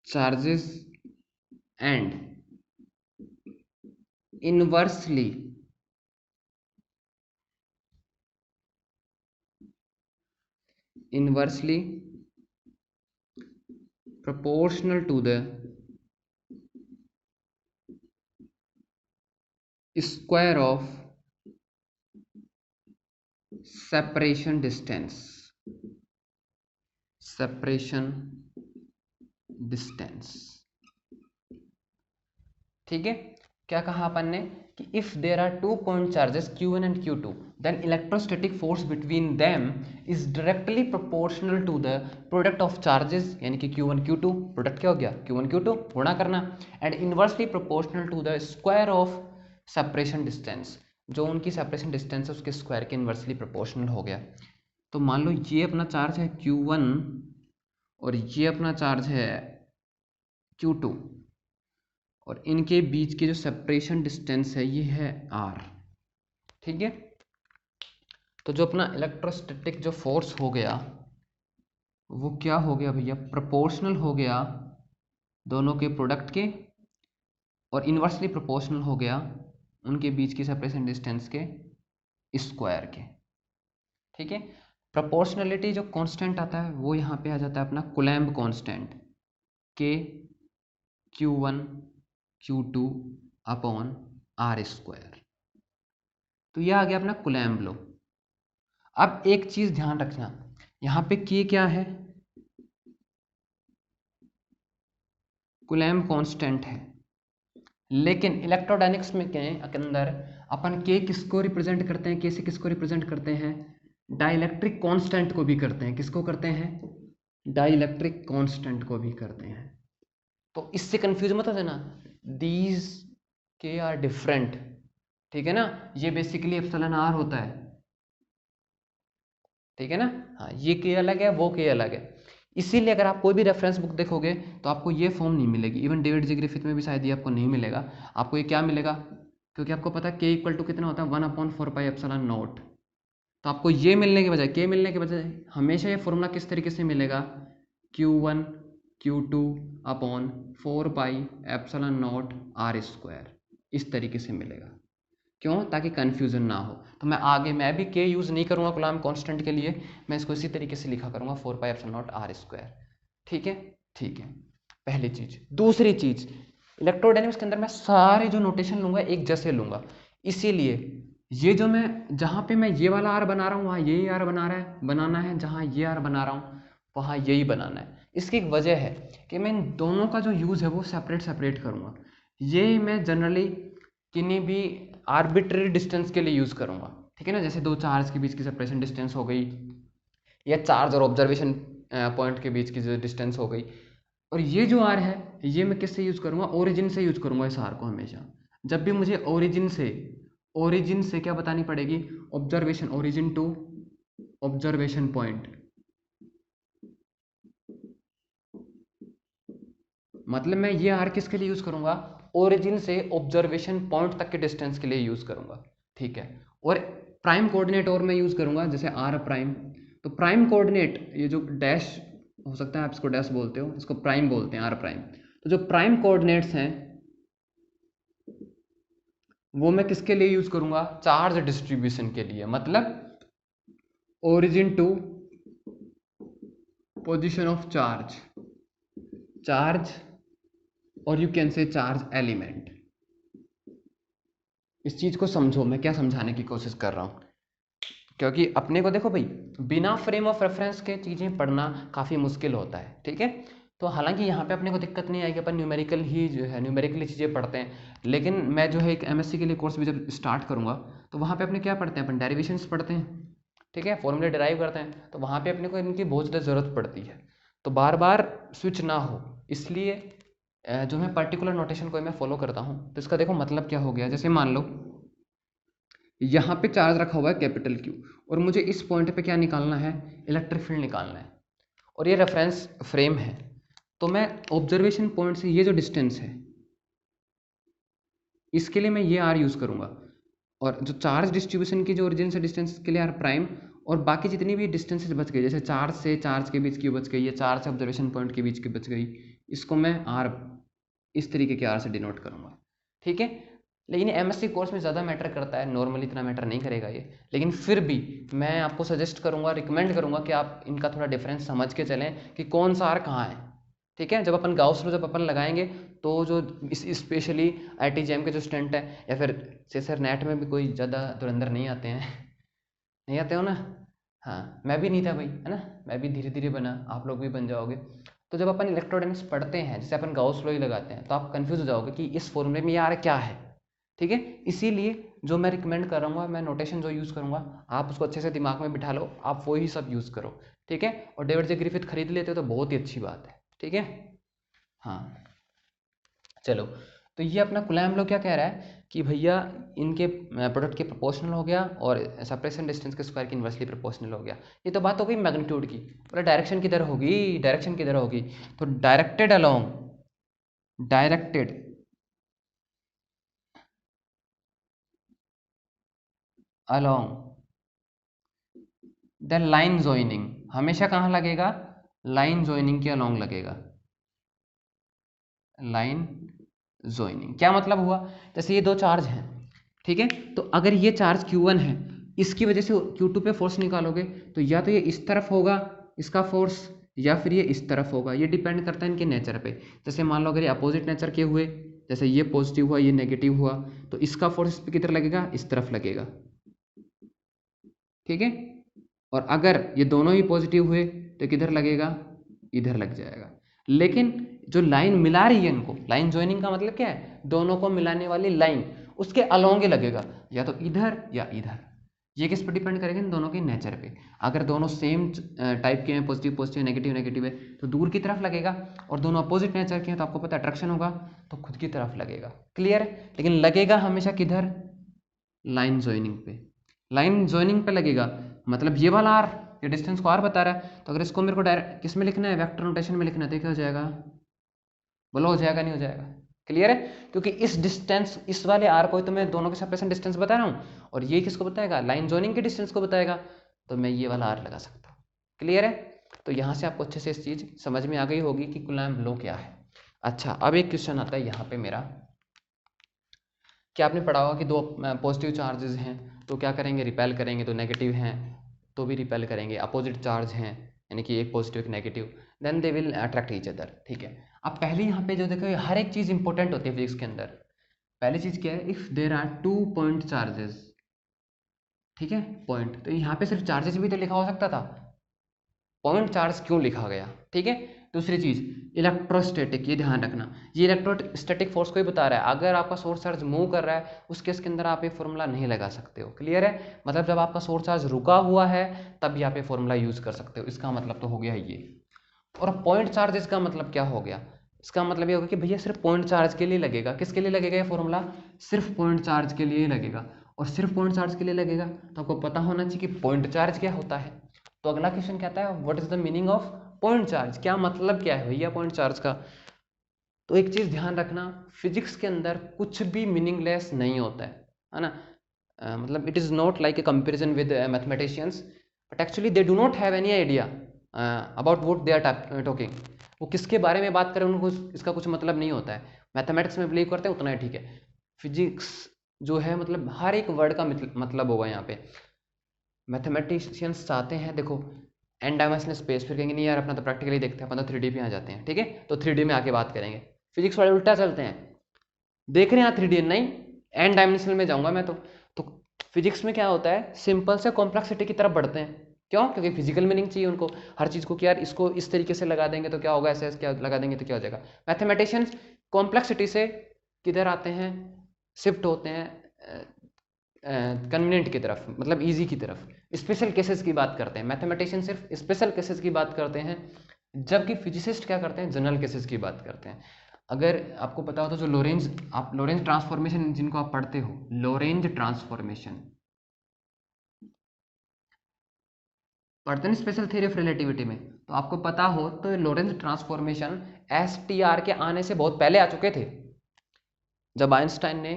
charges and inversely proportional to the square of separation distance ठीक है। क्या कहा अपन ने कि if there are two point charges Q1 and Q2 then electrostatic force between them is directly proportional to the product of charges, यानी कि Q1 Q2, product क्या हो गया Q1 Q2 गुणा करना, and inversely proportional to the square of separation distance, जो उनकी separation distance है उसके स्क्वायर के इनवर्सली प्रोपोर्शनल हो गया। तो मान लो ये अपना चार्ज है Q1 और ये अपना चार्ज है Q2 और इनके बीच की जो सेपरेशन डिस्टेंस है ये है R, ठीक है। तो जो अपना इलेक्ट्रोस्टैटिक जो फोर्स हो गया वो क्या हो गया भैया, प्रोपोर्शनल हो गया दोनों के प्रोडक्ट के और इनवर्सली प्रोपोर्शनल हो गया उनके बीच की सेपरेशन डिस्टेंस के स्क्वायर के, ठीक है। प्रोपोर्शनलिटी जो कांस्टेंट आता है वो यहाँ पे आ जाता है अपना कूलम्ब कांस्टेंट के Q1 Q2 upon R square. तो यह आ गया अपना कूलम्ब लॉ। अब एक चीज ध्यान रखना, यहाँ पे K क्या है, कूलम्ब कांस्टेंट है, लेकिन इलेक्ट्रोडायनेमिक्स में के अंदर अपन K किसको रिप्रेजेंट करते हैं, K से किसको रिप्रेजेंट करते हैं, डाइलेक्ट्रिक कांस्टेंट को भी करते हैं। किसको करते हैं, डाइलेक्ट्रिक कांस्टेंट को भी करते हैं। तो इससे कंफ्यूज मत हो जाना, दीज के आर डिफरेंट, ठीक है ना। ये बेसिकली एप्सिलॉन आर होता है, ठीक है ना। हाँ, ये के अलग है, वो के अलग है। इसीलिए अगर आप कोई भी रेफरेंस बुक देखोगे तो आपको ये फॉर्म नहीं मिलेगी, इवन डेविड जी ग्रिफिथ में भी शायद ये आपको नहीं मिलेगा। आपको ये क्या मिलेगा, क्योंकि आपको पता है के इक्वल टू कितना होता है 1/4 पाई एप्सिलॉन नॉट। तो आपको ये मिलने के बजाय, के मिलने के बजाय हमेशा ये फॉर्मूला किस तरीके से मिलेगा, Q1 Q2 upon 4 pi epsilon not R square, इस तरीके से मिलेगा। क्यों, ताकि कन्फ्यूजन ना हो। तो मैं आगे मैं भी के यूज़ नहीं करूँगा कूलम्ब कांस्टेंट के लिए, मैं इसको इसी तरीके से लिखा करूँगा 4 pi epsilon not R square, ठीक है। ठीक है, पहली चीज़। दूसरी चीज़, इलेक्ट्रोडायनेमिक्स के अंदर मैं सारे जो नोटेशन लूँगा एक जैसे लूँगा, इसीलिए ये जो मैं जहाँ पे मैं ये वाला R बना रहा हूँ वहाँ यही R बनाना है, जहाँ ये R बना रहा हूँ वहाँ यही बनाना है। इसकी एक वजह है कि मैं इन दोनों का जो यूज़ है वो सेपरेट करूँगा। ये मैं जनरली किन्हीं भी आर्बिट्ररी डिस्टेंस के लिए यूज़ करूँगा, ठीक है ना। जैसे दो चार्ज के बीच की सेपरेशन डिस्टेंस हो गई, या चार्ज और ऑब्जर्वेशन पॉइंट के बीच की जो डिस्टेंस हो गई। और ये जो आर है ये मैं किससे यूज़ करूँगा, ओरिजिन से यूज़ करूँगा इस आर को हमेशा। जब भी मुझे ओरिजिन से क्या बतानी पड़ेगी, observation, origin to observation point, मतलब मैं ये आर किसके लिए यूज़ करूँगा, ओरिजिन से ऑब्जर्वेशन पॉइंट तक के डिस्टेंस के लिए यूज़ करूँगा, ठीक है। और प्राइम कोऑर्डिनेट और मैं यूज़ करूँगा, जैसे आर प्राइम। तो प्राइम कोऑर्डिनेट, ये जो डैश हो सकता है आप इसको डैश बोलते हो, इसको प्राइम बोलते हैं, आर प्राइम। तो जो प्राइम कोऑर्डिनेट्स हैं वो मैं किसके लिए यूज़ करूँगा, चार्ज डिस्ट्रीब्यूशन के लिए, मतलब origin to position of charge और you can say charge element. इस चीज़ को समझो, मैं क्या समझाने की कोशिश कर रहा हूँ, क्योंकि अपने को देखो भाई, बिना फ्रेम ऑफ रेफरेंस के चीज़ें पढ़ना काफ़ी मुश्किल होता है, ठीक है। तो हालांकि यहाँ पे अपने को दिक्कत नहीं आएगी, अपन न्यूमेरिकल ही जो है न्यूमेरिकली चीज़ें पढ़ते हैं। लेकिन मैं जो है एक एमएससी के लिए कोर्स भी जब स्टार्ट करूँगा तो वहाँ पे अपने क्या पढ़ते हैं, अपन डेरिवेशंस पढ़ते हैं, ठीक है, फॉर्मूले डिराइव करते हैं। तो वहाँ पे अपने को इनकी बहुत ज़्यादा ज़रूरत पड़ती है, तो बार बार स्विच ना हो, इसलिए जो मैं पर्टिकुलर नोटेशन को मैं फॉलो करता हूँ। तो इसका देखो मतलब क्या हो गया, जैसे मान लो यहाँ पे चार्ज रखा हुआ है कैपिटल Q और मुझे इस पॉइंट पे क्या निकालना है, इलेक्ट्रिक फील्ड निकालना है, और ये रेफरेंस फ्रेम है। तो मैं ऑब्जर्वेशन पॉइंट से ये जो डिस्टेंस है इसके लिए मैं ये R यूज़ करूँगा, और जो चार्ज डिस्ट्रीब्यूशन की जो ओरिजिन से डिस्टेंस के लिए R प्राइम, और बाकी जितनी भी डिस्टेंसेज बच गई, जैसे चार्ज से चार्ज के बीच की बच गई, या चार्ज से ऑब्जर्वेशन पॉइंट के बीच की बच गई, इसको मैं आर, इस तरीके के आर से डिनोट करूँगा, ठीक है। लेकिन एमएससी कोर्स में ज़्यादा मैटर करता है, नॉर्मली इतना मैटर नहीं करेगा ये, लेकिन फिर भी मैं आपको सजेस्ट करूँगा, रिकमेंड करूँगा कि आप इनका थोड़ा डिफरेंस समझ के चलें कि कौन सा आर कहाँ है, ठीक है। जब अपन गाउस लॉ जब अपन लगाएंगे तो जो स्पेशली IIT-JEM के जो स्टूडेंट है, या फिर सर नेट में भी कोई ज़्यादा धुरंधर नहीं आते हैं, नहीं आते हो ना, हाँ मैं भी नहीं था भाई, है ना, मैं भी धीरे धीरे बना, आप लोग भी बन जाओगे। तो जब अपन इलेक्ट्रोडायनेमिक्स पढ़ते हैं, जैसे अपन गाउस लॉ ही लगाते हैं, तो आप कंफ्यूज हो जाओगे कि इस फॉर्मूले में यार क्या है, ठीक है। इसीलिए जो मैं रिकमेंड कर रहा हूँ, मैं नोटेशन जो यूज़ करूँगा, आप उसको अच्छे से दिमाग में बिठा लो, आप वो ही सब यूज़ करो, ठीक है। और डेविड जे ग्रिफिथ खरीद लेते हो तो बहुत ही अच्छी बात है, ठीक है। हाँ चलो, तो ये अपना कूलम्ब लॉ क्या कह रहा है कि भैया इनके प्रोडक्ट के प्रोपोर्शनल हो गया, और सेपरेशन डिस्टेंस के स्क्वायर की इन्वर्सली प्रोपोर्शनल हो गया। ये तो बात हो गई मैग्नीट्यूड की, बोला डायरेक्शन किधर होगी, डायरेक्शन किधर होगी, तो directed along the line joining, हमेशा कहाँ लगेगा, लाइन जॉइनिंग के अलोंग लगेगा, लाइन जॉइनिंग। क्या मतलब हुआ, जैसे ये दो चार्ज हैं, ठीक है, तो अगर ये चार्ज Q1 है, इसकी वजह से Q2 पे फोर्स निकालोगे, तो या तो ये इस तरफ होगा इसका फोर्स, या फिर ये इस तरफ होगा, ये डिपेंड करता है इनके नेचर पे। जैसे मान लो अगर ये अपोजिट नेचर के हुए, जैसे ये पॉजिटिव हुआ ये नेगेटिव हुआ, तो इसका फोर्स इस पर किधर लगेगा, इस तरफ लगेगा, ठीक है। और अगर ये दोनों ही पॉजिटिव हुए तो किधर लगेगा, इधर लग जाएगा। लेकिन जो लाइन मिला रही है इनको, लाइन ज्वाइनिंग का मतलब क्या है, दोनों को मिलाने वाली लाइन, उसके अलोंग ही लगेगा, या तो इधर या इधर। ये किस पर डिपेंड करेगा, इन दोनों के नेचर पे। अगर दोनों सेम टाइप के हैं, पॉजिटिव पॉजिटिव नेगेटिव नेगेटिव है, तो दूर की तरफ लगेगा, और दोनों अपोजिट नेचर के हैं तो आपको पता है अट्रैक्शन होगा, तो खुद की तरफ लगेगा, क्लियर है। लेकिन लगेगा हमेशा किधर, लाइन ज्वाइनिंग पे, लाइन ज्वाइनिंग पे लगेगा, मतलब ये वाला आर, ये डिस्टेंस को आर बता रहा है, तो अगर इसको मेरे को डायरेक्ट किस में लिखना है, वेक्टर नोटेशन में लिखना है, तो क्या हो जाएगा, बोलो हो जाएगा नहीं हो जाएगा, क्लियर है। क्योंकि इस डिस्टेंस, इस वाले आर को तो मैं दोनों के सेपरेशन डिस्टेंस बता रहा हूँ, और ये किसको बताएगा, लाइन जॉइनिंग के डिस्टेंस को बताएगा, तो मैं ये वाला आर लगा सकता हूँ, क्लियर है। तो यहाँ से आपको अच्छे से इस चीज़ समझ में आ गई होगी कि कूलम्ब लॉ क्या है। अच्छा, अब एक क्वेश्चन आता है यहाँ पे मेरा, कि आपने पढ़ा होगा कि दो पॉजिटिव चार्जेस हैं तो क्या करेंगे, रिपेल करेंगे, तो नेगेटिव हैं तो भी रिपेल करेंगे, अपोजिट चार्ज हैं यानी कि एक पॉजिटिव एक negative, then they will attract each other, ठीक है। अब पहले यहाँ पे जो देखो, हर एक चीज़ इंपॉर्टेंट होती है फिजिक्स के अंदर। पहली चीज़ क्या है, if there are 2 point charges, ठीक है, पॉइंट, तो यहाँ पे सिर्फ चार्जेस भी तो लिखा हो सकता था, पॉइंट चार्ज क्यों लिखा गया, ठीक है। दूसरी चीज इलेक्ट्रोस्टैटिक, ये ध्यान रखना, ये इलेक्ट्रोस्टैटिक फोर्स को ही बता रहा है। अगर आपका सोर्स चार्ज मूव कर रहा है उस केस के अंदर आप ये फॉर्मूला नहीं लगा सकते हो, क्लियर है। मतलब जब आपका सोर्स चार्ज रुका हुआ है तब आप ये फॉर्मूला यूज कर सकते हो, इसका मतलब तो हो गया ये। और पॉइंट चार्जेस का मतलब क्या हो गया, इसका मतलब ये होगा कि भैया सिर्फ पॉइंट चार्ज के लिए लगेगा। किसके लिए लगेगा ये फॉर्मूला, सिर्फ पॉइंट चार्ज के लिए लगेगा। और सिर्फ पॉइंट चार्ज के लिए लगेगा तो आपको पता होना चाहिए कि पॉइंट चार्ज क्या होता है। तो अगला क्वेश्चन कहता है what is the meaning of point charge, क्या मतलब क्या है भैया पॉइंट चार्ज का। तो एक चीज ध्यान रखना, फिजिक्स के अंदर कुछ भी मीनिंगलेस नहीं होता है ना। मतलब it is not like a comparison with mathematicians, but actually they do not have any idea about what they are talking. वो किसके बारे में बात करें उनको इसका कुछ मतलब नहीं होता है। मैथमेटिक्स में बिलीव करते हैं उतना ही ठीक है, फिजिक्स जो है मतलब हर एक वर्ड का मतलब होगा यहाँ पे। मैथमेटिशियंस चाहते हैं देखो एन डायमेंशनल स्पेस, फिर कहेंगे नहीं यार अपना तो प्रैक्टिकली देखते हैं, अपन तो 3D पे आ जाते हैं, ठीक है, तो 3D में आके बात करेंगे। फिजिक्स वाले उल्टा चलते हैं, देख रहे हैं 3D नहीं एन डायमेंशनल में जाऊंगा मैं तो फिजिक्स में क्या होता है, सिंपल से कॉम्प्लेक्सिटी की तरफ बढ़ते हैं। क्यों, क्योंकि फिजिकल मीनिंग चाहिए उनको हर चीज़ को कि यार इसको इस तरीके से लगा देंगे तो क्या होगा, ऐसे क्या लगा देंगे तो क्या हो जाएगा। मैथमेटिशियंस कॉम्प्लेक्सिटी से किधर आते हैं, शिफ्ट होते हैं कन्वीनियंट की तरफ, मतलब इजी की तरफ, स्पेशल केसेस की बात करते हैं। मैथमेटिशियन सिर्फ स्पेशल केसेस की बात करते हैं, जबकि फिजिसिस्ट क्या करते हैं, जनरल केसेस की बात करते हैं। अगर आपको पता हो तो जो लोरेंज ट्रांसफॉर्मेशन जिनको आप पढ़ते हो, लोरेंज ट्रांसफॉर्मेशन पढ़ते हैं स्पेशल थ्योरी ऑफ रिलेटिविटी में, तो आपको पता हो तो लोरेंज ट्रांसफॉर्मेशन STR के आने से बहुत पहले आ चुके थे। जब आइंस्टाइन ने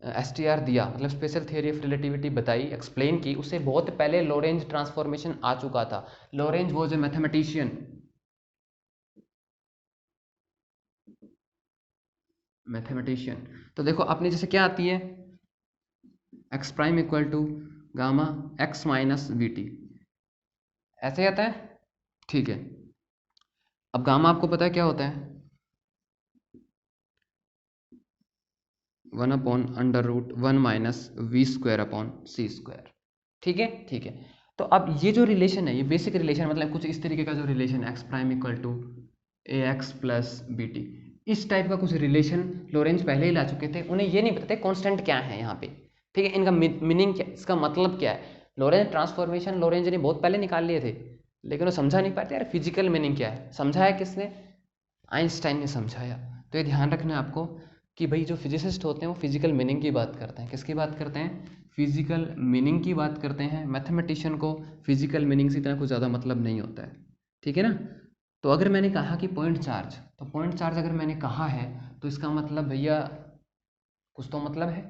STR दिया, मतलब स्पेशल थियरी ऑफ रिलेटिविटी बताई, एक्सप्लेन की, उससे बहुत पहले लॉरेंज ट्रांसफॉर्मेशन आ चुका था। Lorentz was a mathematician. तो देखो अपनी जैसे क्या आती है, X prime equal to gamma X minus V T, ऐसे ही आता है। ठीक है, अब गामा आपको पता है क्या होता है, 1/√1 minus V square upon C square. ठीक है, ठीक है। तो अब ये जो रिलेशन है, ये बेसिक रिलेशन, मतलब कुछ इस तरीके का जो रिलेशन है, X prime equal to A X plus B T, इस टाइप का कुछ रिलेशन लॉरेंज पहले ही ला चुके थे। उन्हें ये नहीं पता था कॉन्स्टेंट क्या है यहाँ पे। ठीक है, इनका मीनिंग क्या, इसका मतलब क्या है। लॉरेंज ट्रांसफॉर्मेशन लॉरेंज ने बहुत पहले निकाल लिए थे, लेकिन वो समझा नहीं पाते यार फिजिकल मीनिंग क्या है। समझाया किसने, आइंस्टाइन ने समझाया। तो ये ध्यान रखना है आपको कि भाई जो फिजिसिस्ट होते हैं वो फिजिकल मीनिंग की बात करते हैं। किसकी बात करते हैं, फिजिकल मीनिंग की बात करते हैं। मैथमेटिशियन को फिजिकल मीनिंग से इतना कुछ ज़्यादा मतलब नहीं होता है। ठीक है ना। तो अगर मैंने कहा कि पॉइंट चार्ज, तो पॉइंट चार्ज अगर मैंने कहा है तो इसका मतलब भैया कुछ तो मतलब है।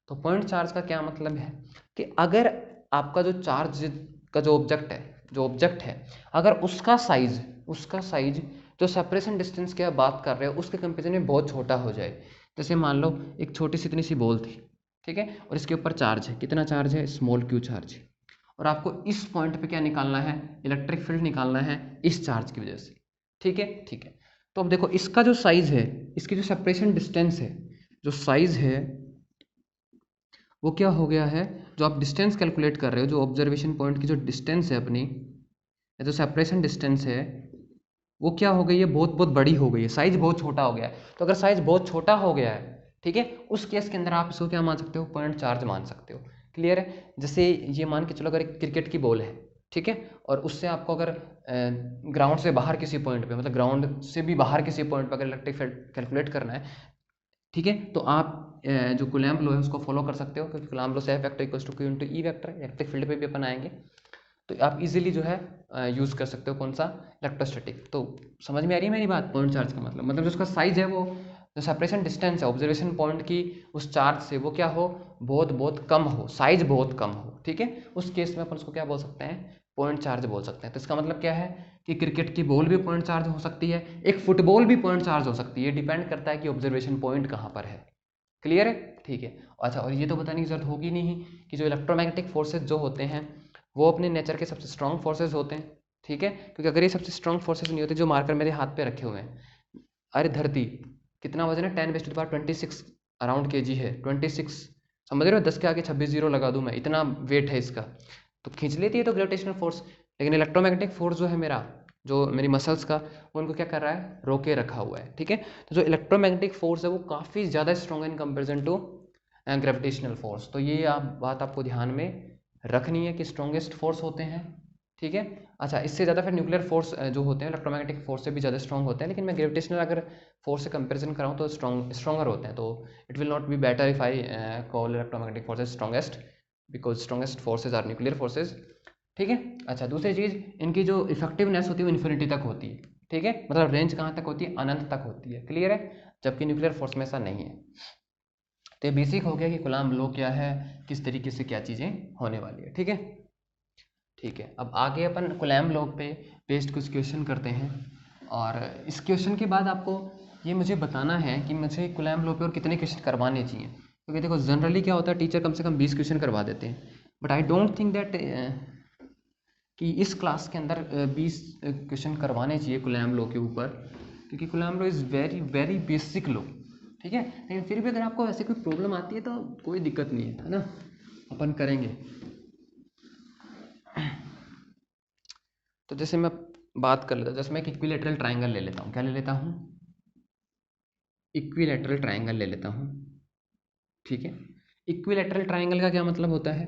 तो पॉइंट चार्ज का क्या मतलब है कि अगर आपका जो चार्ज का जो ऑब्जेक्ट है अगर उसका साइज जो सेपरेशन डिस्टेंस की आप बात कर रहे हो उसके कंपेरिजन में बहुत छोटा हो जाए। जैसे मान लो एक छोटी सी इतनी सी बॉल थी, ठीक है, और इसके ऊपर चार्ज है, कितना चार्ज है, स्मॉल क्यू चार्ज है, और आपको इस पॉइंट पे क्या निकालना है, इलेक्ट्रिक फील्ड निकालना है इस चार्ज की वजह से। ठीक है, ठीक है। तो अब देखो इसका जो साइज है, इसकी जो सेपरेशन डिस्टेंस है, जो साइज है वो क्या हो गया है, जो आप डिस्टेंस कैलकुलेट कर रहे हो, जो ऑब्जर्वेशन पॉइंट की जो डिस्टेंस है अपनी, या जो सेपरेशन डिस्टेंस है, वो क्या हो गई है, बहुत बहुत बड़ी हो गई है, साइज बहुत छोटा हो गया है। तो अगर साइज बहुत छोटा हो गया है, ठीक है, उस केस के अंदर आप इसको क्या मान सकते हो, पॉइंट चार्ज मान सकते हो। क्लियर है। जैसे ये मान के चलो अगर एक क्रिकेट की बॉल है, ठीक है, और उससे आपको अगर ग्राउंड से बाहर किसी पॉइंट पे, मतलब ग्राउंड से भी बाहर किसी पॉइंट पे अगर इलेक्ट्रिक फील्ड कैलकुलेट करना है, ठीक है, तो आप जो कूलम्ब लॉ है उसको फॉलो कर सकते हो, क्योंकि कूलम्ब लॉ से F vector equals to Q into E vector, electric field पे भी अपन आएंगे। तो आप इजीली जो है यूज़ कर सकते हो कौन सा, इलेक्ट्रोस्टैटिक। तो समझ में आ रही है मेरी बात, पॉइंट चार्ज का मतलब जो उसका साइज है, वो जो सेपरेशन डिस्टेंस है ऑब्जर्वेशन पॉइंट की उस चार्ज से, वो क्या हो, बहुत बहुत कम हो, साइज बहुत कम हो। ठीक है, उस केस में अपन उसको क्या बोल सकते हैं, पॉइंट चार्ज बोल सकते हैं। तो इसका मतलब क्या है कि क्रिकेट की बॉल भी पॉइंट चार्ज हो सकती है, एक फुटबॉल भी पॉइंट चार्ज हो सकती है, डिपेंड करता है कि ऑब्जर्वेशन पॉइंट कहाँ पर है। क्लियर है, ठीक है। अच्छा, और ये तो बताने की जरूरत होगी नहीं कि जो इलेक्ट्रोमैग्नेटिक फोर्सेज जो होते हैं वो अपने नेचर के सबसे स्ट्रॉन्ग फोर्सेज होते हैं। ठीक है, क्योंकि अगर ये सबसे स्ट्रॉन्ग फोर्सेज नहीं होते, जो मार्कर मेरे हाथ पे रखे हुए हैं, अरे धरती कितना वजन है, 10⁻26 अराउंड के जी है, 26, समझ रहे हो, 10 के आगे 26 जीरो लगा दूं मैं, इतना वेट है इसका, तो खींच लेती है तो ग्रेविटेशनल फोर्स। लेकिन इलेक्ट्रोमैग्नेटिक फोर्स जो है मेरा, जो मेरी मसल्स का, वो उनको क्या कर रहा है, रोके रखा हुआ है। ठीक है, तो जो इलेक्ट्रोमैग्नेटिक फोर्स है वो काफ़ी ज़्यादा स्ट्रॉन्ग है in comparison to gravitational force. तो ये आप बात आपको ध्यान में रखनी है कि स्ट्रॉन्गेस्ट फोर्स होते हैं। ठीक है। अच्छा, इससे ज़्यादा फिर न्यूक्लियर फोर्स जो होते हैं इलेक्ट्रोमैग्नेटिक फोर्स से भी ज़्यादा स्ट्रॉन्ग होते हैं, लेकिन मैं ग्रेविटेशनल अगर फोर्स से कंपेरिजन कराऊँ तो स्ट्रॉन्गर होते हैं। तो it will not be better if I call electromagnetic forces strongest, because strongest forces are nuclear forces. ठीक है। अच्छा, दूसरी चीज़, इनकी जो इफेक्टिवनेस होती है वो इन्फिनिटी तक होती है। ठीक है, मतलब रेंज कहाँ तक होती है, अनंत तक होती है। क्लियर है, जबकि न्यूक्लियर फोर्स में ऐसा नहीं है। तो ये बेसिक हो गया कि कूलम्ब लॉ क्या है, किस तरीके से क्या चीज़ें होने वाली है। ठीक है, ठीक है। अब आगे अपन कूलम्ब लॉ पे बेस्ड कुछ क्वेश्चन करते हैं, और इस क्वेश्चन के बाद आपको ये मुझे बताना है कि मुझे कूलम्ब लॉ पे और कितने क्वेश्चन करवाने चाहिए। क्योंकि देखो जनरली क्या होता है, टीचर कम से कम 20 क्वेश्चन करवा देते हैं, but I don't think that कि इस क्लास के अंदर 20 क्वेश्चन करवाने चाहिए कूलम्ब लॉ के ऊपर, क्योंकि coulomb law is very very basic law. ठीक है, लेकिन फिर भी अगर आपको ऐसे कोई प्रॉब्लम आती है तो कोई दिक्कत नहीं है ना, अपन करेंगे। तो जैसे मैं बात कर लेता हूँ, जैसे मैं एक इक्विलेटरल ट्राइंगल ले लेता हूँ, क्या ले लेता हूँ, इक्विलेटरल ट्राइंगल ले लेता हूँ। ठीक है, इक्विलेटरल ट्राइंगल का क्या मतलब होता है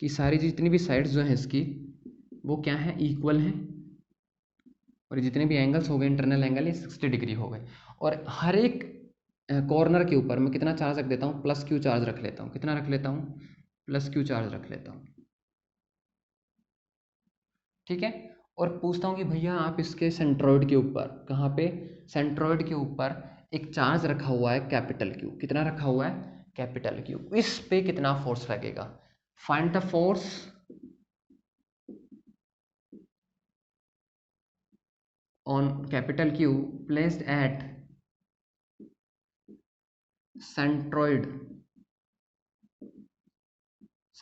कि सारी जितनी भी साइड्स जो हैं इसकी, वो क्या है, इक्वल हैं, और जितने भी एंगल्स हो गए, इंटरनल एंगल, ये 60 डिग्री हो गए, और हर एक कॉर्नर के ऊपर मैं कितना चार्ज रख देता हूँ, प्लस क्यू चार्ज रख लेता हूँ। कितना रख लेता हूँ, प्लस क्यू चार्ज रख लेता हूँ। ठीक है, और पूछता हूँ कि भैया आप इसके सेंट्रॉइड के ऊपर, कहाँ पे, सेंट्रॉइड के ऊपर एक चार्ज रखा हुआ है कैपिटल क्यू, कितना रखा हुआ है कैपिटल क्यू, इस पे कितना फोर्स लगेगा, find the force on capital Q placed at centroid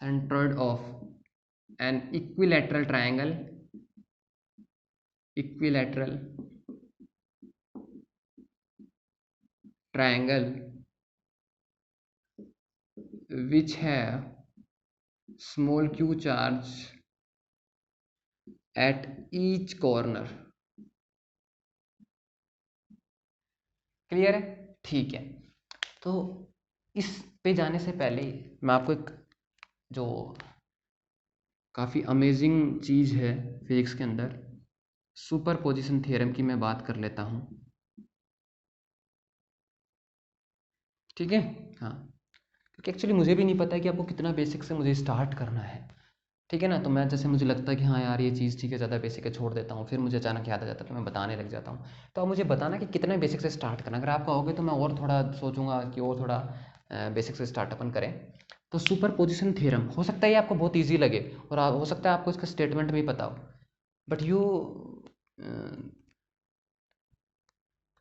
of an equilateral triangle which have small q charge at each corner। Clear है? ठीक है। तो इस पे जाने से पहले मैं आपको एक जो काफ़ी अमेजिंग चीज़ है फिजिक्स के अंदर, सुपरपोजिशन थ्योरम की मैं बात कर लेता हूँ। ठीक है? हाँ, क्योंकि एक्चुअली मुझे भी नहीं पता है कि आपको कितना बेसिक से मुझे स्टार्ट करना है। ठीक है ना? तो मैं जैसे मुझे लगता है कि हाँ यार ये चीज़ ठीक है, ज़्यादा बेसिक है, छोड़ देता हूँ, फिर मुझे अचानक याद आ जाता है तो मैं बताने लग जाता हूँ। तो आप मुझे बताना कि कितने बेसिक से स्टार्ट करना। अगर आप कहोगे तो मैं और थोड़ा सोचूंगा कि और थोड़ा बेसिक से स्टार्ट अपन करें। तो सुपर पोजिशन थ्योरम हो सकता है ये आपको बहुत ईजी लगे और हो सकता है आपको इसका स्टेटमेंट भी पता हो, बट यू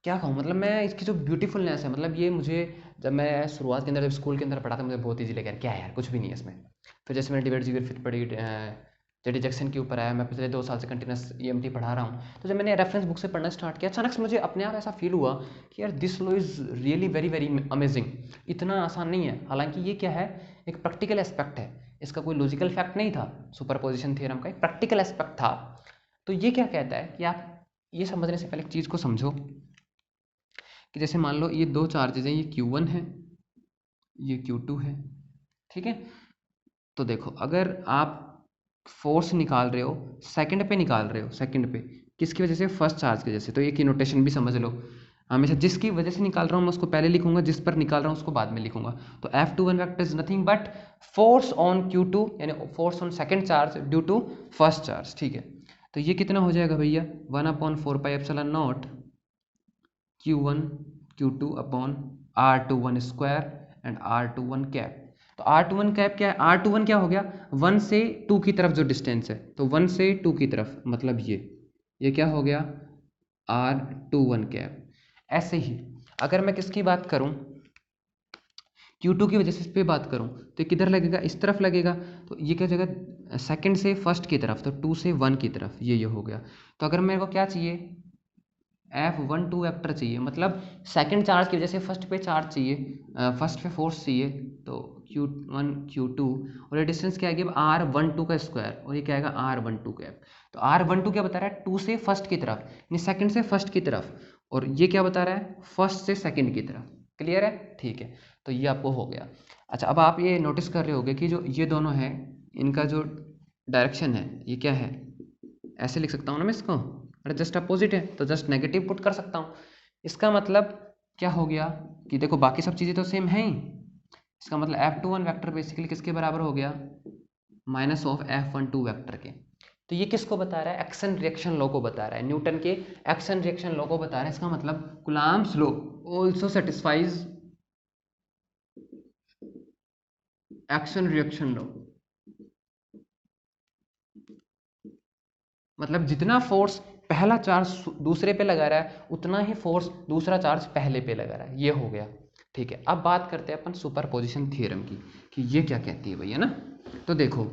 क्या कहूँ, मतलब मैं इसकी जो ब्यूटीफुलनेस है, मतलब ये मुझे जब मैं शुरुआत के अंदर जब स्कूल के अंदर पढ़ा था मुझे बहुत ईजी लगा, क्या है यार कुछ भी नहीं है इसमें। फिर जैसे मैंने डिबेट जीगर फिर पढ़ी, जेडी जैक्सन के ऊपर आया, मैं पिछले 2 साल से कंटिन्यूस ईएमटी पढ़ा रहा हूँ। तो जब मैंने रेफरेंस बुक से पढ़ना स्टार्ट किया, अचानक से मुझे अपने आप ऐसा फील हुआ कि यार this law is really very very amazing. इतना आसान नहीं है, हालांकि ये क्या है, एक प्रैक्टिकल एस्पेक्ट है, इसका कोई लॉजिकल फैक्ट नहीं था। सुपरपोजिशन थ्योरम का एक प्रैक्टिकल एस्पेक्ट था। तो ये क्या कहता है कि आप ये समझने से पहले एक चीज़ को समझो कि जैसे मान लो ये 2 चार्जेज हैं, ये Q1 है, ये Q2 है। ठीक है? तो देखो अगर आप फोर्स निकाल रहे हो, सेकंड पे निकाल रहे हो, सेकंड पे किसकी वजह से, फर्स्ट चार्ज की वजह से, तो ये की नोटेशन भी समझ लो। हमेशा जिसकी वजह से निकाल रहा हूँ मैं उसको पहले लिखूंगा, जिस पर निकाल रहा हूँ उसको बाद में लिखूंगा। तो F21 vector is nothing but force on Q2 यानी force on second charge due to first charge. ठीक है? तो ये कितना हो जाएगा भैया, 1/4πε0 Q1 Q2 upon R21 square and R21 cap. तो R21 कैप क्या है, R21 क्या हो गया, 1 से 2 की तरफ जो डिस्टेंस है, तो 1 से 2 की तरफ मतलब ये क्या हो गया, R21 कैप। ऐसे ही अगर मैं किसकी बात करूं, Q2 की वजह से इस पे बात करूं, तो किधर लगेगा, इस तरफ लगेगा। तो ये क्या जगह, सेकंड से फर्स्ट की तरफ, तो 2 से 1 की तरफ, ये हो गया। तो अगर मेरे को क्या चाहिए, F12 वेक्टर चाहिए, मतलब सेकंड चार्ज की वजह से फर्स्ट पे चार्ज चाहिए, फर्स्ट पे फोर्स चाहिए। तो Q1 Q2 और ये डिस्टेंस क्या है, R12 का स्क्वायर, और ये क्या आएगा R12 कैप। तो R12 क्या बता रहा है, 2 से फर्स्ट की तरफ यानी सेकंड से फर्स्ट की तरफ, और ये क्या बता रहा है, फर्स्ट से सेकंड की तरफ। क्लियर है? ठीक है, तो ये आपको हो गया। अच्छा, अब आप ये नोटिस कर रहे होगे कि जो ये दोनों हैं इनका जो डायरेक्शन है ये क्या है, ऐसे लिख सकता हूँ ना मैं इसको, अरे जस्ट अपोजिट है तो जस्ट नेगेटिव पुट कर सकता हूँ। इसका मतलब क्या हो गया कि देखो बाकी सब चीज़ें तो सेम हैं ही, इसका मतलब F21 वेक्टर बेसिकली किसके बराबर हो गया, माइनस ऑफ F12 वेक्टर के। तो ये किसको बता रहा है, एक्शन रिएक्शन लॉ को बता रहा है, न्यूटन के एक्शन रिएक्शन लॉ को बता रहा है। इसका मतलब Coulomb's law also satisfies action reaction law. मतलब जितना फोर्स पहला चार्ज दूसरे पे लगा रहा है उतना ही फोर्स दूसरा चार्ज पहले पे लगा रहा है, ये हो गया। ठीक है, अब बात करते हैं अपन सुपरपोजिशन थ्योरम की कि ये क्या कहती है भैया ना। तो देखो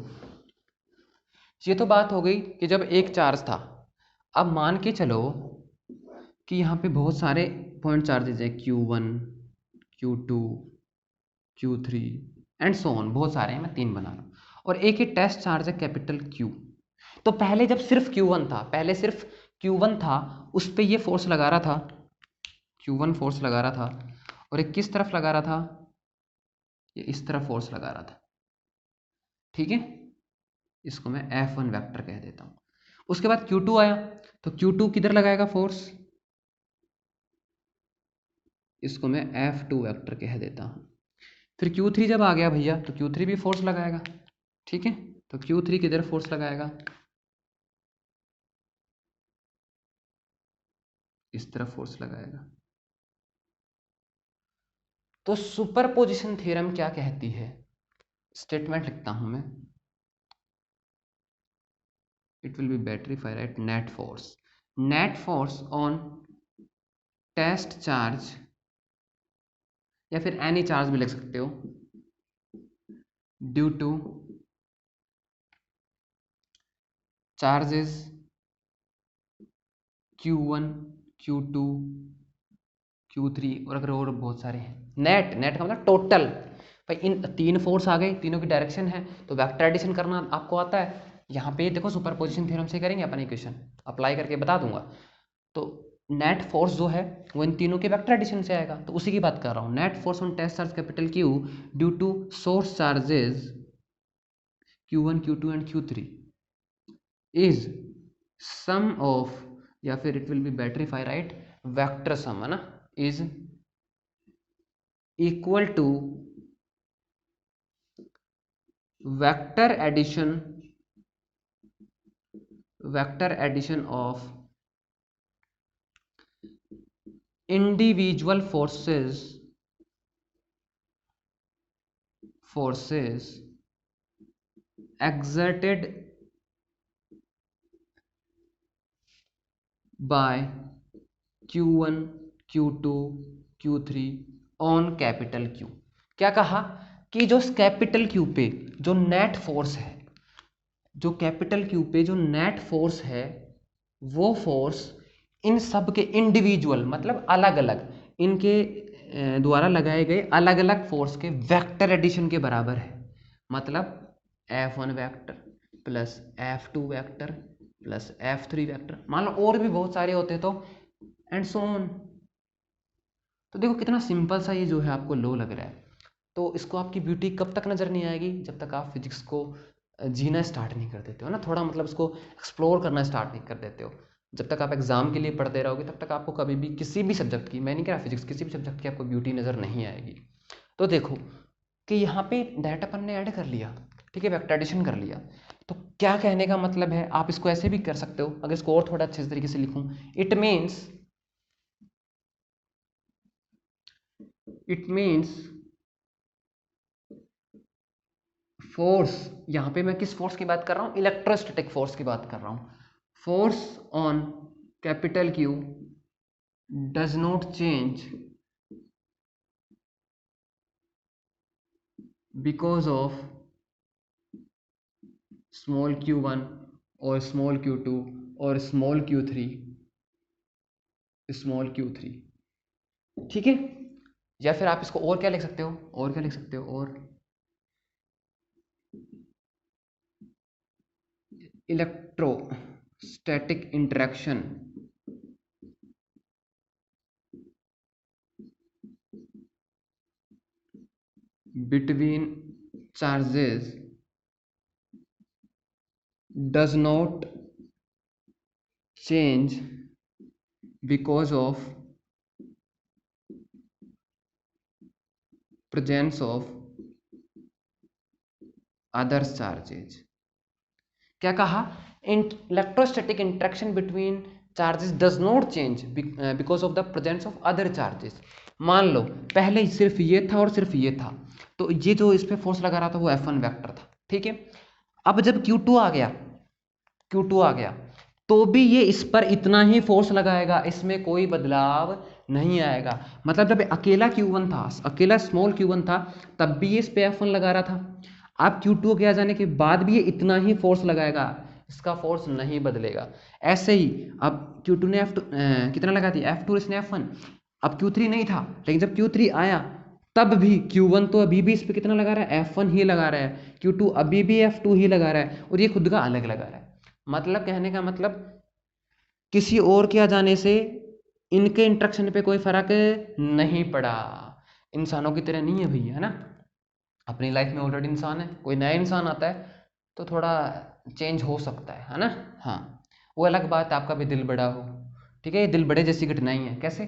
ये तो बात हो गई कि जब एक चार्ज था, अब मान के चलो कि यहाँ पे बहुत सारे पॉइंट चार्जेज है, Q1 Q2 Q3 and so on, बहुत सारे हैं, मैं 3 बना रहा हूँ, और एक ही टेस्ट चार्ज है कैपिटल Q। तो पहले जब सिर्फ Q1 था, पहले सिर्फ Q1 था, उस पर ये फोर्स लगा रहा था, Q1 फोर्स लगा रहा था, और एक किस तरफ लगा रहा था, ये इस तरफ फोर्स लगा रहा था। ठीक है, इसको मैं F1 वेक्टर कह देता हूँ। उसके बाद Q2 आया, तो Q2 किधर लगाएगा फोर्स, इसको मैं F2 वेक्टर कह देता हूँ। फिर Q3 जब आ गया भैया, तो Q3 भी फोर्स लगाएगा। ठीक है, तो Q3 किधर फोर्स लगाएगा, इस तरफ फोर्स लगाएगा। तो सुपरपोजिशन थ्योरम क्या कहती है, स्टेटमेंट लिखता हूं मैं, इट विल बी बैटरीफाई right, net force on test charge, या फिर एनी चार्ज भी लिख सकते हो, due two charges Q1 Q2 Q3 और अगर और बहुत सारे हैं। नेट का मतलब टोटल, भाई इन तीन फोर्स आ गए, तीनों की डायरेक्शन है, तो वेक्टर एडिशन करना आपको आता है। यहाँ पे देखो सुपरपोजिशन थ्योरम से करेंगे अपन इक्वेशन, अप्लाई करके बता दूंगा। तो नेट फोर्स जो है वो इन तीनों के वेक्टर एडिशन से आएगा, तो उसी की बात कर रहा हूँ। Net force on test charge capital Q due to source charges Q1 Q2 and Q3 is sum of, या फिर इट विल बी बैटरीफाई राइट, वेक्टर सम है ना, is equal to vector addition of individual forces exerted by Q1 Q2 Q3 on capital Q। क्या कहा कि जो capital Q पे जो नेट फोर्स है, जो कैपिटल Q पे जो नेट फोर्स है, वो फोर्स इन सब के इंडिविजुअल मतलब अलग अलग इनके द्वारा लगाए गए अलग अलग फोर्स के वेक्टर एडिशन के बराबर है। मतलब F1 vector plus F2 vector plus F3 vector, मान लो और भी बहुत सारे होते तो, एंड सो ऑन। तो देखो कितना सिंपल सा ये जो है आपको लो लग रहा है। तो इसको आपकी ब्यूटी कब तक नज़र नहीं आएगी, जब तक आप फिजिक्स को जीना स्टार्ट नहीं कर देते हो ना, थोड़ा मतलब इसको एक्सप्लोर करना स्टार्ट नहीं कर देते हो। जब तक आप एग्जाम के लिए पढ़ते रहोगे तब तक आपको कभी भी किसी भी सब्जेक्ट की, मैं नहीं कह रहा फिजिक्स, किसी भी सब्जेक्ट की आपको ब्यूटी नज़र नहीं आएगी। तो देखो कि यहाँ पे डाटा अपन ने ऐड कर लिया, ठीक है, वेक्टर एडिशन कर लिया। तो क्या कहने का मतलब है, आप इसको ऐसे भी कर सकते हो, अगर इसको और थोड़ा अच्छे तरीके से लिखूं, इट मीन्स फोर्स, यहां पे मैं किस फोर्स की बात कर रहा हूं, इलेक्ट्रोस्टैटिक फोर्स की बात कर रहा हूं। Force on capital Q does not change because of small q1 और स्मॉल q2 और स्मॉल q3, ठीक है। या फिर आप इसको और क्या लिख सकते हो, और electrostatic interaction between charges does not change because of presence of other charges। क्या कहा, electrostatic interaction between charges does not change because of the presence of other charges. मान लो पहले सिर्फ ये था और सिर्फ ये था, तो ये जो इस पे फोर्स लगा रहा था वो F1 वेक्टर था, ठीक है। अब जब Q2 आ गया तो भी ये इस पर इतना ही फोर्स लगाएगा, इसमें कोई बदलाव नहीं आएगा। मतलब जब अकेला Q1 था, अकेला स्मॉल Q1 था, तब भी ये इस पे F1 लगा रहा था। अब Q2 के आ जाने के बाद भी ये इतना ही फोर्स लगाएगा, इसका फोर्स नहीं बदलेगा। ऐसे ही अब Q2 ने F2 कितना लगा दिया, F2, इसने F1। अब Q3 नहीं था, लेकिन जब Q3 आया तब भी Q1 तो अभी भी इस पे कितना लगा रहा है, F1 ही लगा रहा है, Q2 अभी भी F2 ही लगा रहा है, और ये खुद का अलग लगा रहा है। मतलब कहने का मतलब किसी और के आ जाने से इनके इंटरेक्शन पे कोई फर्क नहीं पड़ा। इंसानों की तरह नहीं है भैया, है ना। अपनी लाइफ में ऑलरेडी इंसान है, कोई नया इंसान आता है तो थोड़ा चेंज हो सकता है ना। हाँ, वो अलग बात है आपका भी दिल बड़ा हो, ठीक है। ये दिल बड़े जैसी घटनाएं हैं। कैसे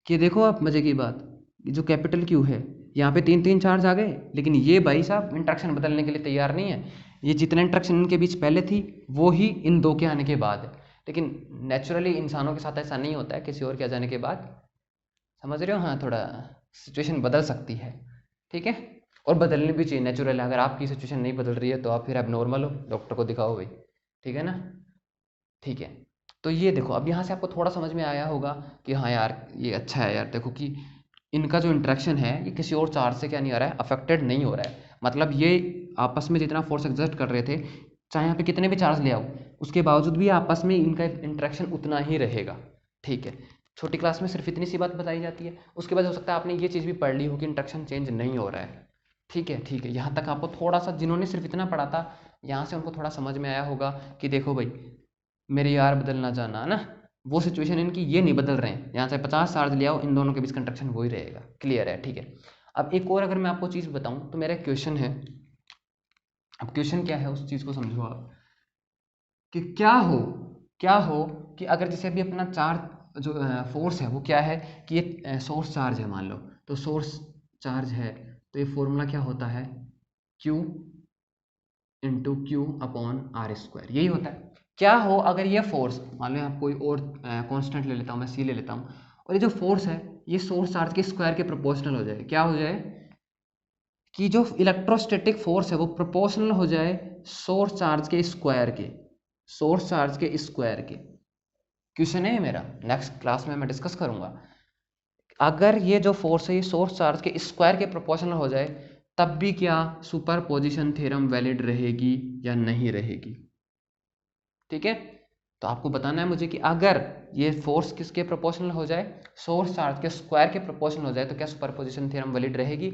कि देखो आप मजे की बात, जो कैपिटल Q है यहाँ पे 3 चार्ज आ गए, लेकिन ये भाई साहब इंट्रैक्शन बदलने के लिए तैयार नहीं है। ये जितने इंट्रैक्शन इनके बीच पहले थी वो ही इन दो के आने के बाद है, लेकिन नेचुरली इंसानों के साथ ऐसा नहीं होता है किसी और के आ जाने के बाद, समझ रहे हो। हाँ, थोड़ा सिचुएशन बदल सकती है, ठीक है, और बदलनी भी चाहिए, नेचुरल है। अगर आपकी सिचुएशन नहीं बदल रही है तो आप फिर एबनॉर्मल हो, डॉक्टर को दिखाओ भाई, ठीक है ना। ठीक है, तो ये देखो अब यहाँ से आपको थोड़ा समझ में आया होगा कि हाँ यार ये अच्छा है यार, देखो कि इनका जो इंट्रैक्शन है ये किसी और चार्ज से क्या नहीं हो रहा है, अफेक्टेड नहीं हो रहा है। मतलब ये आपस में जितना फोर्स एग्जर्ट कर रहे थे, चाहे यहाँ पे कितने भी चार्ज ले आओ, उसके बावजूद भी आपस में इनका इंट्रैक्शन उतना ही रहेगा, ठीक है। छोटी क्लास में सिर्फ इतनी सी बात बताई जाती है, उसके बाद हो सकता है आपने ये चीज़ भी पढ़ ली हो कि इंट्रैक्शन चेंज नहीं हो रहा है, ठीक है। ठीक है, यहाँ तक आपको थोड़ा सा, जिन्होंने सिर्फ इतना पढ़ा था, यहाँ से उनको थोड़ा समझ में आया होगा कि देखो भाई मेरे यार बदलना चाहना है ना, वो सिचुएशन इनकी ये नहीं बदल रहे हैं, यहाँ से 50 चार्ज ले आओ, इन दोनों के बीच कंट्रैक्शन वही रहेगा, क्लियर है, ठीक है। अब एक और अगर मैं आपको चीज़ बताऊं तो मेरा क्वेश्चन है, अब क्वेश्चन क्या है उस चीज़ को समझो आप, कि क्या हो कि अगर जैसे अभी अपना चार्ज जो फोर्स है वो क्या है, कि ये सोर्स चार्ज है मान लो, तो सोर्स चार्ज है, तो ये फॉर्मूला क्या होता है, Q into Q upon R square, यही होता है। क्या हो अगर ये फोर्स, मान लो आप कोई और कांस्टेंट ले लेता हूँ, मैं सी ले लेता हूँ, और ये जो फोर्स है ये सोर्स चार्ज के स्क्वायर के प्रोपोर्शनल हो जाए, क्या हो जाए कि जो इलेक्ट्रोस्टैटिक फोर्स है वो प्रोपोर्शनल हो जाए सोर्स चार्ज के स्क्वायर के, सोर्स चार्ज के स्क्वायर के। क्वेश्चन है मेरा, नेक्स्ट क्लास में मैं डिस्कस करूंगा। अगर ये जो फोर्स है ये सोर्स चार्ज के स्क्वायर के प्रोपोर्शनल हो जाए, तब भी क्या सुपरपोजिशन थ्योरम वैलिड रहेगी या नहीं रहेगी, ठीक है। तो आपको बताना है मुझे कि अगर ये फोर्स किसके प्रोपोर्शनल हो जाए, सोर्स चार्ज के स्क्वायर के प्रोपोर्शनल हो जाए, तो क्या सुपरपोजिशन थ्योरम वैलिड रहेगी,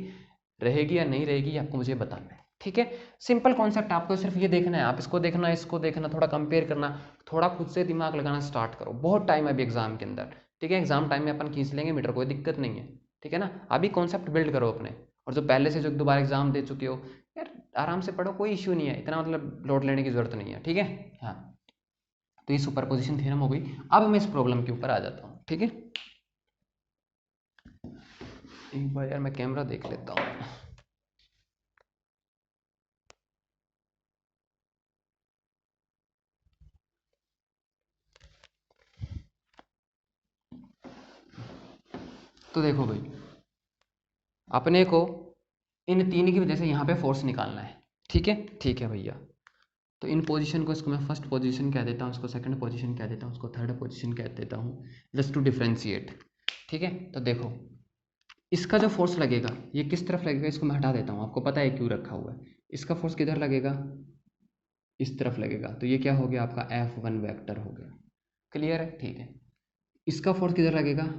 रहेगी या नहीं रहेगी, आपको मुझे बताना है, ठीक है। सिंपल कॉन्सेप्ट, आपको सिर्फ ये देखना है, आप इसको देखना, थोड़ा कंपेयर करना, थोड़ा खुद से दिमाग लगाना स्टार्ट करो, बहुत टाइम है अभी एग्जाम के अंदर, ठीक है। एग्जाम टाइम में अपन खींच लेंगे मीटर, कोई दिक्कत नहीं है, ठीक है ना। अभी कॉन्सेप्ट बिल्ड करो अपने, और जो पहले से जो दोबारा एग्जाम दे चुके हो यार, आराम से पढ़ो, कोई इश्यू नहीं है, इतना मतलब लोड लेने की जरूरत नहीं है, ठीक है। हाँ, तो ये सुपरपोजिशन थ्योरम हो गई। अब मैं इस प्रॉब्लम के ऊपर आ जाता हूँ, ठीक है। एक बार यार मैं कैमरा देख लेता हूँ। तो देखो भाई, अपने को इन तीन की वजह से यहाँ पे फोर्स निकालना है, ठीक है। ठीक है भैया, तो इन पोजीशन को, इसको मैं फर्स्ट पोजीशन कह देता हूँ, इसको सेकंड पोजीशन कह देता हूँ, इसको थर्ड पोजीशन कह देता हूँ, जस्ट टू डिफ्रेंशिएट, ठीक है। तो देखो इसका जो फोर्स लगेगा ये किस तरफ लगेगा, इसको मैं हटा देता हूँ, आपको पता है क्यों रखा हुआ है। इसका फोर्स किधर लगेगा, इस तरफ लगेगा, तो ये क्या हो गया आपका F1 वेक्टर हो गया, क्लियर है, ठीक है। इसका फोर्स किधर लगेगा,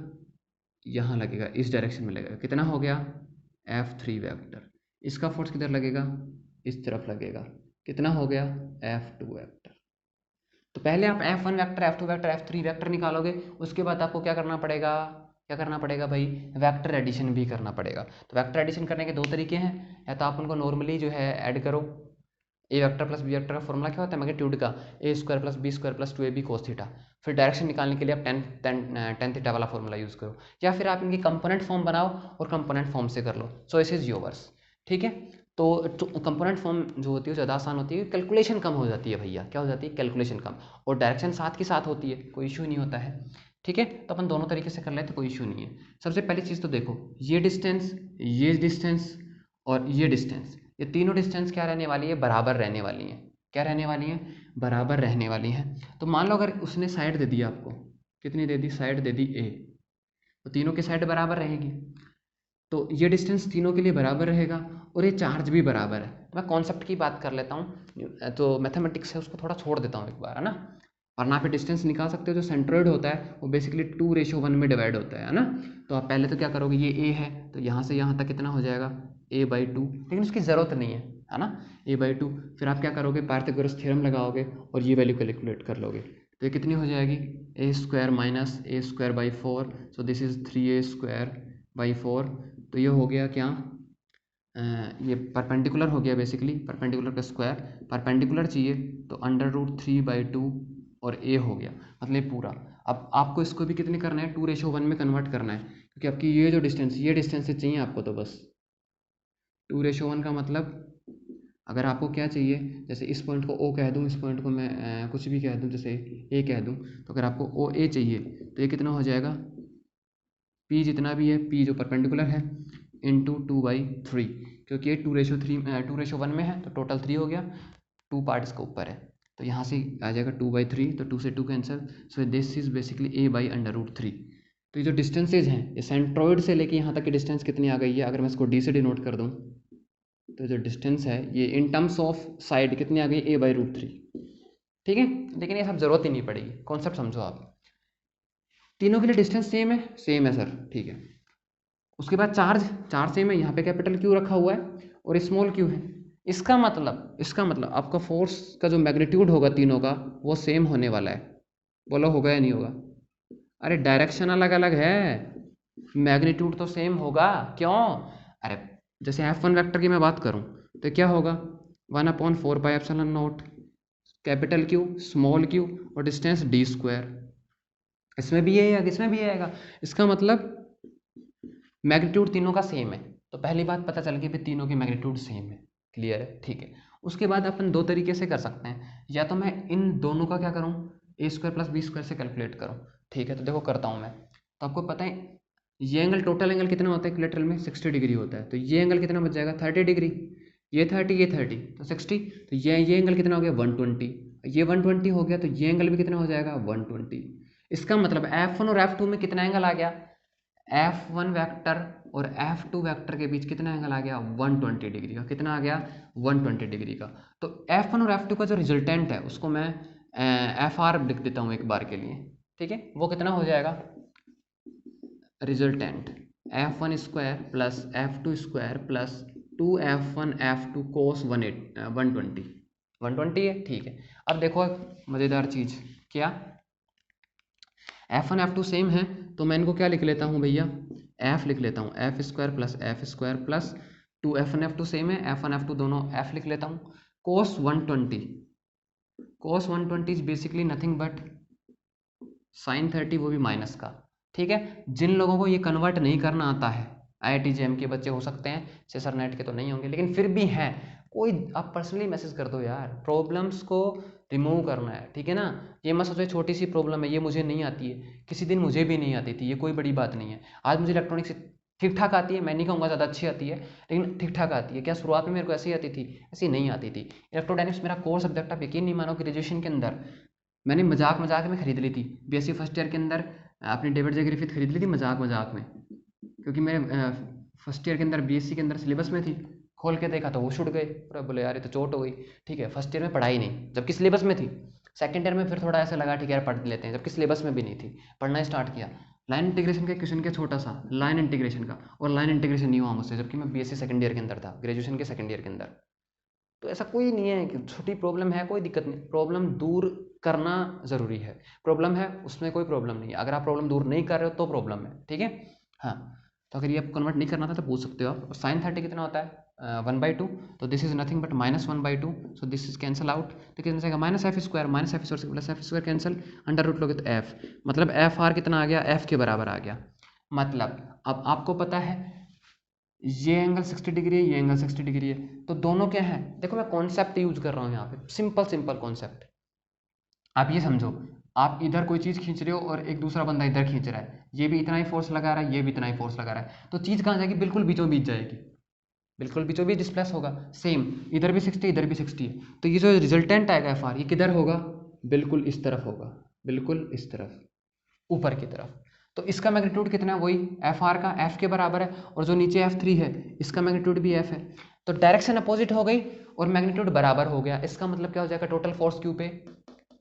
यहाँ लगेगा, इस डायरेक्शन में लगेगा, कितना हो गया F3 वेक्टर। इसका फोर्स किधर लगेगा, इस तरफ लगेगा, कितना हो गया F2 वेक्टर। तो पहले आप F1 vector, F2 vector, F3 vector निकालोगे, उसके बाद आपको क्या करना पड़ेगा, क्या करना पड़ेगा भाई, वेक्टर एडिशन भी करना पड़ेगा। तो वेक्टर एडिशन करने के दो तरीके हैं, या तो आप उनको नॉर्मली जो है ऐड करो, A vector plus B vector का फॉर्मूला क्या होता है मैग्नीट्यूड का, A square plus B square plus 2ab cos theta. फिर डायरेक्शन निकालने के लिए आप टेन थीटा वाला फॉर्मूला यूज़ करो, या फिर आप इनकी कंपोनेंट फॉर्म बनाओ और कंपोनेंट फॉर्म से कर लो, चॉइस इज योर्स, ठीक है। तो कंपोनेंट फॉर्म जो होती है ज़्यादा आसान होती है, कैलकुलेशन कम हो जाती है भैया, क्या हो जाती है, कैलकुलेशन कम, और डायरेक्शन साथ के साथ होती है, कोई इशू नहीं होता है, ठीक है। तो अपन दोनों तरीके से कर लेते, कोई इशू नहीं है। सबसे पहली चीज़ तो देखो, ये डिस्टेंस और ये डिस्टेंस, ये तीनों डिस्टेंस क्या रहने वाली है, बराबर रहने वाली हैं, क्या रहने वाली हैं, बराबर रहने वाली हैं। तो मान लो अगर उसने साइड दे दी आपको, कितनी दे दी, साइड दे दी ए, तो तीनों की साइड बराबर रहेगी, तो ये डिस्टेंस तीनों के लिए बराबर रहेगा, और ये चार्ज भी बराबर है। मैं कॉन्सेप्ट की बात कर लेता हूँ, तो मैथमेटिक्स है उसको थोड़ा छोड़ देता हूँ एक बार, है ना। और ना पे डिस्टेंस निकाल सकते हो, जो सेंट्रोइड होता है वो बेसिकली 2:1 में डिवाइड होता है ना। तो आप पहले तो क्या करोगे, ये ए है तो यहाँ से यहाँ तक कितना हो जाएगा, a/2, लेकिन उसकी ज़रूरत नहीं है ना, a/2। फिर आप क्या करोगे, पाइथागोरस थ्योरम लगाओगे और ये वैल्यू कैलकुलेट कर लोगे, तो ये कितनी हो जाएगी, a² minus a²/4, so this is 3a²/4। तो ये हो गया क्या, ये परपेंडिकुलर हो गया, बेसिकली परपेंडिकुलर का स्क्वायर, परपेंडिकुलर चाहिए तो √3/2 और a हो गया, मतलब पूरा। अब आपको इसको भी कितने करना है, 2:1 में कन्वर्ट करना है, क्योंकि आपकी ये जो डिस्टेंस, ये डिस्टेंस से चाहिए आपको, तो बस 2:1 का मतलब, अगर आपको क्या चाहिए, जैसे इस पॉइंट को O कह दूँ, इस पॉइंट को मैं कुछ भी कह दूँ, जैसे A कह दूँ, तो अगर आपको OA चाहिए तो ये कितना हो जाएगा, पी जितना भी है, पी जो परपेंडिकुलर है, इंटू 2/3, क्योंकि ये 2:1 में है तो टोटल 3 हो गया, 2 पार्ट इसके ऊपर है, तो यहाँ से आ जाएगा 2/3, तो 2 से 2 cancel, so this is basically a/√3। तो ये जो डिस्टेंसेज हैं, ये सेंट्रॉइड से लेके यहाँ तक की डिस्टेंस कितनी आ गई है, अगर मैं इसको d से डिनोट कर दूँ तो जो डिस्टेंस है ये इन टर्म्स ऑफ साइड कितनी आ गई, a/√3। ठीक है, लेकिन ये सब जरूरत ही नहीं पड़ेगी, कॉन्सेप्ट समझो आप। तीनों के लिए डिस्टेंस सेम है सर, ठीक है। उसके बाद चार्ज सेम है, यहाँ पे कैपिटल क्यू रखा हुआ है और स्मॉल क्यू है। इसका मतलब आपका फोर्स का जो मैग्नीट्यूड होगा तीनों का वो सेम होने वाला है। बोलो होगा या नहीं होगा? अरे डायरेक्शन अलग अलग है, मैग्नीट्यूड तो सेम होगा। क्यों? अरे जैसे F1 वेक्टर की मैं बात करूं तो क्या होगा, 1/4πε0 कैपिटल क्यू स्मॉल क्यू और डिस्टेंस d²। इसमें भी ये आएगा, इसमें भी ये आएगा। इसका मतलब मैग्नीट्यूड तीनों का सेम है। तो पहली बात पता चल गई कि तीनों की मैग्नीट्यूड सेम है। क्लियर है? ठीक है। उसके बाद अपन दो तरीके से कर सकते हैं, या तो मैं इन दोनों का क्या करूं, a² + b² से कैलकुलेट करूं। ठीक है, तो देखो करता हूं मैं। तो आपको पता है ये एंगल, टोटल एंगल कितना होता है इक्विलैटरल में, 60 डिग्री होता है। तो ये एंगल कितना बच जाएगा, 30 डिग्री। ये 30 तो 60। तो ये एंगल कितना हो गया, 120। ये 120 हो गया, तो ये एंगल भी कितना हो जाएगा, 120। इसका मतलब F1 और F2 में कितना एंगल आ गया, F1 वेक्टर और F2 वेक्टर के बीच कितना एंगल आ गया, 120 डिग्री का। कितना आ गया, 120 डिग्री का। तो F1 और F2 का जो रिजल्टेंट है उसको मैं FR लिख देता हूँ एक बार के लिए। ठीक है, वो कितना हो जाएगा, resultant F1² + F2² + 2F1 F2 cos 120 है। ठीक है, अब देखो मज़ेदार चीज़ क्या, F1 F2 सेम है तो मैं इनको क्या लिख लेता हूँ भैया, F लिख लेता हूँ, F² + F² + 2F1 F2 same है, F1 F2 दोनों F लिख लेता हूँ। cos 120 is basically nothing but sin 30, वो भी माइनस का। ठीक है, जिन लोगों को ये कन्वर्ट नहीं करना आता है, IIT JM के बच्चे हो सकते हैं, सेसर नेट के तो नहीं होंगे, लेकिन फिर भी हैं कोई, आप पर्सनली मैसेज कर दो यार, प्रॉब्लम्स को रिमूव करना है। ठीक है ना, ये मत सोचो छोटी सी प्रॉब्लम है, ये मुझे नहीं आती है, किसी दिन मुझे भी नहीं आती थी, ये कोई बड़ी बात नहीं है। आज मुझे इलेक्ट्रॉनिक्स ठीक ठाक आती है, मैं नहीं कहूँगा ज़्यादा अच्छी आती है, लेकिन ठीक ठाक आती है। क्या शुरुआत में मेरे को ऐसे ही आती थी? ऐसी नहीं आती थी। इलेक्ट्रोडायनेमिक्स मेरा कोर सब्जेक्ट, आप यकीन नहीं मानो, ग्रेजुएशन के अंदर मैंने मजाक में खरीद ली थी। BSc फर्स्ट ईयर के अंदर अपनी डेविड जे ग्रिफिथ खरीद ली थी मजाक में, क्योंकि मेरे फर्स्ट ईयर के अंदर BSc के अंदर सिलेबस में थी। खोल के देखा तो वो छूट गए, पूरा बोले यार ये तो चोट हो गई। ठीक है, फर्स्ट ईयर में पढ़ाई नहीं, जबकि सिलेबस में थी। सेकंड ईयर में फिर थोड़ा ऐसा लगा ठीक है यार पढ़ लेते हैं, जबकि सिलेबस में भी नहीं थी, पढ़ना स्टार्ट किया। लाइन इंटीग्रेशन का क्वेश्चन क्या छोटा सा, लाइन इंटीग्रेशन का, और लाइन इंटीग्रेशन नहीं हुआ मुझसे, जबकि मैं BSc सेकंड ईयर के अंदर था, ग्रेजुएशन के सेकंड ईयर के अंदर। तो ऐसा कोई नहीं है कि छोटी प्रॉब्लम है कोई दिक्कत नहीं, प्रॉब्लम दूर करना ज़रूरी है। प्रॉब्लम है उसमें कोई प्रॉब्लम नहीं है, अगर आप प्रॉब्लम दूर नहीं कर रहे हो तो प्रॉब्लम है। ठीक है, हाँ। तो अगर ये आप कन्वर्ट नहीं करना था तो पूछ सकते हो आप। और sin 30 कितना होता है, 1/2, तो this is nothing but -1/2, so this is cancel out. तो कितना जाएगा, -f² + f² cancel, under root लोगे तो f, मतलब FR कितना आ गया, f के बराबर आ गया। मतलब अब आपको पता है ये एंगल 60 डिग्री है, ये एंगल 60 डिग्री है, तो दोनों क्या है, देखो मैं कॉन्सेप्ट यूज कर रहा हूँ यहाँ पे, सिंपल कॉन्सेप्ट। आप ये समझो, आप इधर कोई चीज़ खींच रहे हो और एक दूसरा बंदा इधर खींच रहा है, ये भी इतना ही फोर्स लगा रहा है, ये भी इतना ही फोर्स लगा रहा है, तो चीज़ कहाँ जाएगी, बिल्कुल बीचों बीच जाएगी, बिल्कुल बीचों बीच डिस्प्लेस होगा। सेम इधर भी 60 इधर भी 60 है, तो ये जो रिजल्टेंट आएगा FR, ये किधर होगा, बिल्कुल इस तरफ होगा, बिल्कुल इस तरफ, ऊपर की तरफ। तो इसका मैग्नीट्यूड कितना है, वही FR का F के बराबर है, और जो नीचे F3 है इसका मैग्नीट्यूड भी F है। तो डायरेक्शन अपोजिट हो गई और मैग्नीट्यूड बराबर हो गया। इसका मतलब क्या हो जाएगा, टोटल फोर्स Q पे,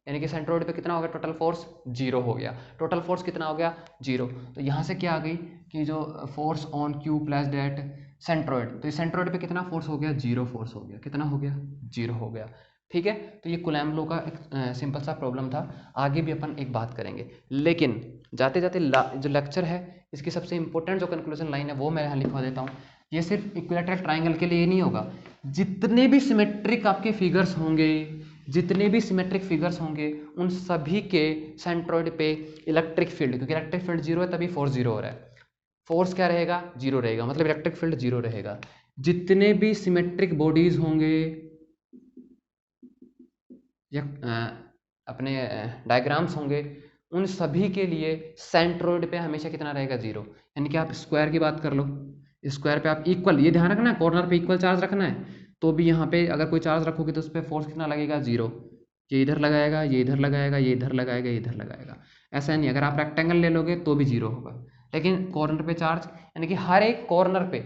यानी कि सेंट्रोइड पे कितना हो गया, टोटल फोर्स 0 हो गया। टोटल फोर्स कितना हो गया, 0। तो यहाँ से क्या आ गई कि जो force on Q plus that centroid, तो इस सेंट्रोइड पे कितना फोर्स हो गया, 0 फोर्स हो गया। कितना हो गया, 0 हो गया। ठीक है, तो ये कूलम्ब लॉ का एक सिंपल सा प्रॉब्लम था। आगे भी अपन एक बात करेंगे, लेकिन जाते जाते जो लेक्चर है इसकी सबसे इंपॉर्टेंट जो कंक्लूजन लाइन है वो मैं यहाँ लिखवा देता हूँ। ये सिर्फ इक्विलैटरल ट्राइंगल के लिए नहीं होगा, जितने भी सिमेट्रिक आपके फिगर्स होंगे, जितने भी सिमेट्रिक फिगर्स होंगे, उन सभी के सेंट्रॉइड पे इलेक्ट्रिक फील्ड, क्योंकि इलेक्ट्रिक फील्ड 0 है तभी फोर्स 0 हो रहा है, फोर्स क्या रहेगा, 0 रहेगा, मतलब इलेक्ट्रिक फील्ड 0 रहेगा। जितने भी सिमेट्रिक बॉडीज होंगे या अपने डायग्राम्स होंगे, उन सभी के लिए सेंट्रोइड पे हमेशा कितना रहेगा, 0। यानी कि आप स्क्वायर की बात कर लो, स्क्वायर पे आप इक्वल, ये ध्यान रखना है कॉर्नर पे इक्वल चार्ज रखना है, तो भी यहाँ पे अगर कोई चार्ज रखोगे तो उस पर फोर्स कितना लगेगा, 0। ये इधर लगाएगा, ये इधर लगाएगा, ये इधर लगाएगा, ये इधर लगाएगा। ऐसा नहीं, अगर आप रेक्टेंगल ले लोगे तो भी 0 होगा। लेकिन कॉर्नर पे चार्ज, यानी कि हर एक कॉर्नर पे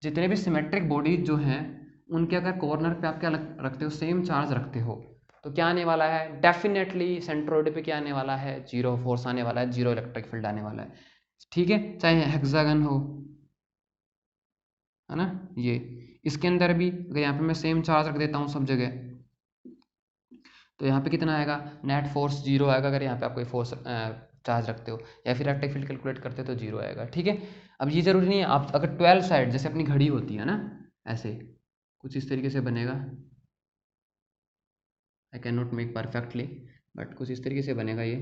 जितने भी सिमेट्रिक बॉडीज जो हैं उनके अगर कॉर्नर पे आप क्या रखते हो, सेम चार्ज रखते हो, तो क्या आने वाला है, डेफिनेटली सेंट्रोइड पे क्या आने वाला है, 0 फोर्स आने वाला है, 0 इलेक्ट्रिक फील्ड आने वाला है। ठीक है, चाहे हेक्सागन हो, है ना। ये इसके अंदर भी अगर यहाँ पे मैं सेम चार्ज रख देता हूँ सब जगह, तो यहाँ पे कितना आएगा, नेट फोर्स 0 आएगा अगर यहाँ पे आप कोई फोर्स चार्ज रखते हो, या फिर इलेक्ट्रिक फील्ड कैलकुलेट करते हो तो 0 आएगा। ठीक है, अब ये जरूरी नहीं है, आप अगर 12 साइड जैसे अपनी घड़ी होती है ना, ऐसे कुछ इस तरीके से बनेगा, I can not make perfectly, but कुछ इस तरीके से बनेगा ये,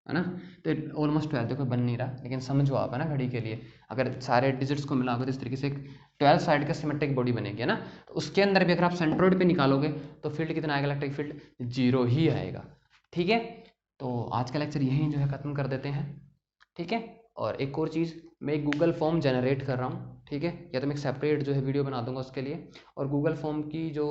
है ना। तो ऑलमोस्ट 12, देखो बन नहीं रहा लेकिन समझो आप, है ना, घड़ी के लिए अगर सारे डिजिट्स को मिलाओगे तो इस तरीके से एक 12 साइड का सिमेट्रिक बॉडी बनेगी, है ना। तो उसके अंदर भी अगर आप सेंट्रोइड पे निकालोगे तो फील्ड कितना आएगा, इलेक्ट्रिक फील्ड 0 ही आएगा। ठीक है, तो आज का लेक्चर यहीं जो है ख़त्म कर देते हैं। ठीक है, और एक और चीज़, मैं एक गूगल फॉर्म जनरेट कर रहा हूँ। ठीक है, या तो मैं एक सेपरेट जो है वीडियो बना दूंगा उसके लिए, और गूगल फॉर्म की जो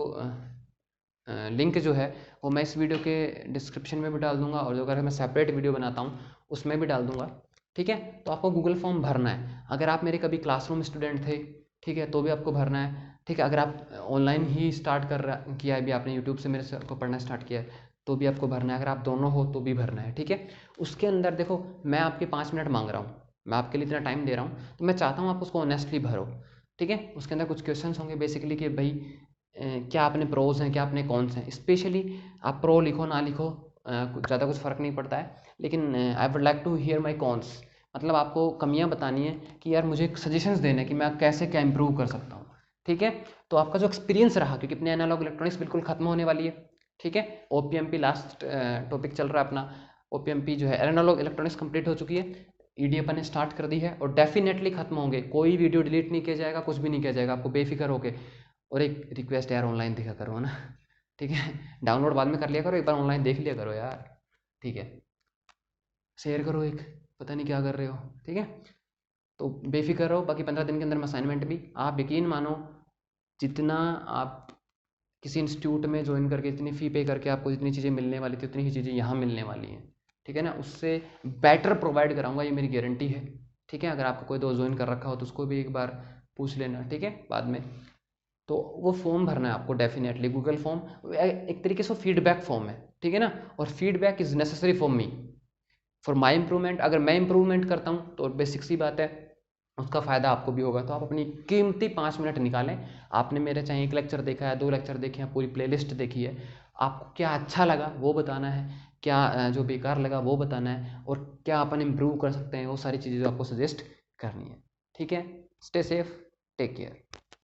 लिंक जो है वो मैं इस वीडियो के डिस्क्रिप्शन में भी डाल दूंगा, और जो अगर मैं सेपरेट वीडियो बनाता हूँ उसमें भी डाल दूंगा। ठीक है, तो आपको गूगल फॉर्म भरना है, अगर आप मेरे कभी क्लासरूम स्टूडेंट थे, ठीक है, तो भी आपको भरना है। ठीक है, अगर आप ऑनलाइन ही स्टार्ट किया है भी, आपने यूट्यूब से मेरे से को पढ़ना स्टार्ट किया है तो भी आपको भरना है, अगर आप दोनों हो तो भी भरना है। ठीक है, उसके अंदर देखो मैं आपके 5 मिनट मांग रहा हूँ, मैं आपके लिए इतना टाइम दे रहा हूँ, तो मैं चाहता हूँ आप उसको ऑनेस्टली भरो। ठीक है, उसके अंदर कुछ क्वेश्चन होंगे बेसिकली कि भाई क्या अपने प्रोज हैं, क्या अपने कॉन्स हैं। स्पेशली आप प्रो लिखो ना लिखो, ज़्यादा कुछ फ़र्क नहीं पड़ता है, लेकिन I would like to hear my cons, मतलब आपको कमियां बतानी है कि यार मुझे सजेशंस देने कि मैं कैसे क्या इंप्रूव कर सकता हूँ। ठीक है, तो आपका जो एक्सपीरियंस रहा, क्योंकि अपने एनालॉग इलेक्ट्रॉनिक्स बिल्कुल खत्म होने वाली है। ठीक है, ओपीएमपी लास्ट टॉपिक चल रहा है अपना, ओपीएमपी जो है एनालॉग इलेक्ट्रॉनिक्स कंप्लीट हो चुकी है, ईडी अपन ने स्टार्ट कर दी है, और डेफिनेटली खत्म होंगे, कोई वीडियो डिलीट नहीं किया जाएगा, कुछ भी नहीं किया जाएगा, आपको बेफिक्र होके। और एक रिक्वेस्ट यार, ऑनलाइन देखा करो ना। ठीक है, डाउनलोड बाद में कर लिया करो, एक बार ऑनलाइन देख लिया करो यार। ठीक है, शेयर करो, एक पता नहीं क्या कर रहे हो। ठीक है, तो बेफिक्र रहो, बाकी 15 दिन के अंदर में असाइनमेंट भी, आप यकीन मानो जितना आप किसी इंस्टीट्यूट में ज्वाइन करके इतनी फ़ी पे करके आपको जितनी चीज़ें मिलने वाली थी उतनी ही चीज़ें यहाँ मिलने वाली हैं। ठीक है ना, उससे बेटर प्रोवाइड कराऊंगा, ये मेरी गारंटी है। ठीक है, अगर आपका कोई दोस्त ज्वाइन कर रखा हो तो उसको भी एक बार पूछ लेना। ठीक है, बाद में तो वो फॉर्म भरना है आपको डेफिनेटली, गूगल फॉर्म एक तरीके से फीडबैक फॉर्म है। ठीक है ना, और feedback is necessary for me, for my improvement. अगर मैं इंप्रूवमेंट करता हूँ तो बेसिक सी बात है उसका फ़ायदा आपको भी होगा। तो आप अपनी कीमती 5 मिनट निकालें, आपने मेरे चाहे एक लेक्चर देखा है, 2 लेक्चर देखे हैं, पूरी प्लेलिस्ट देखी है, आपको क्या अच्छा लगा वो बताना है, क्या जो बेकार लगा वो बताना है, और क्या अपन इम्प्रूव कर सकते हैं, वो सारी चीज़ें जो आपको सजेस्ट करनी है। ठीक है, स्टे सेफ, टेक केयर।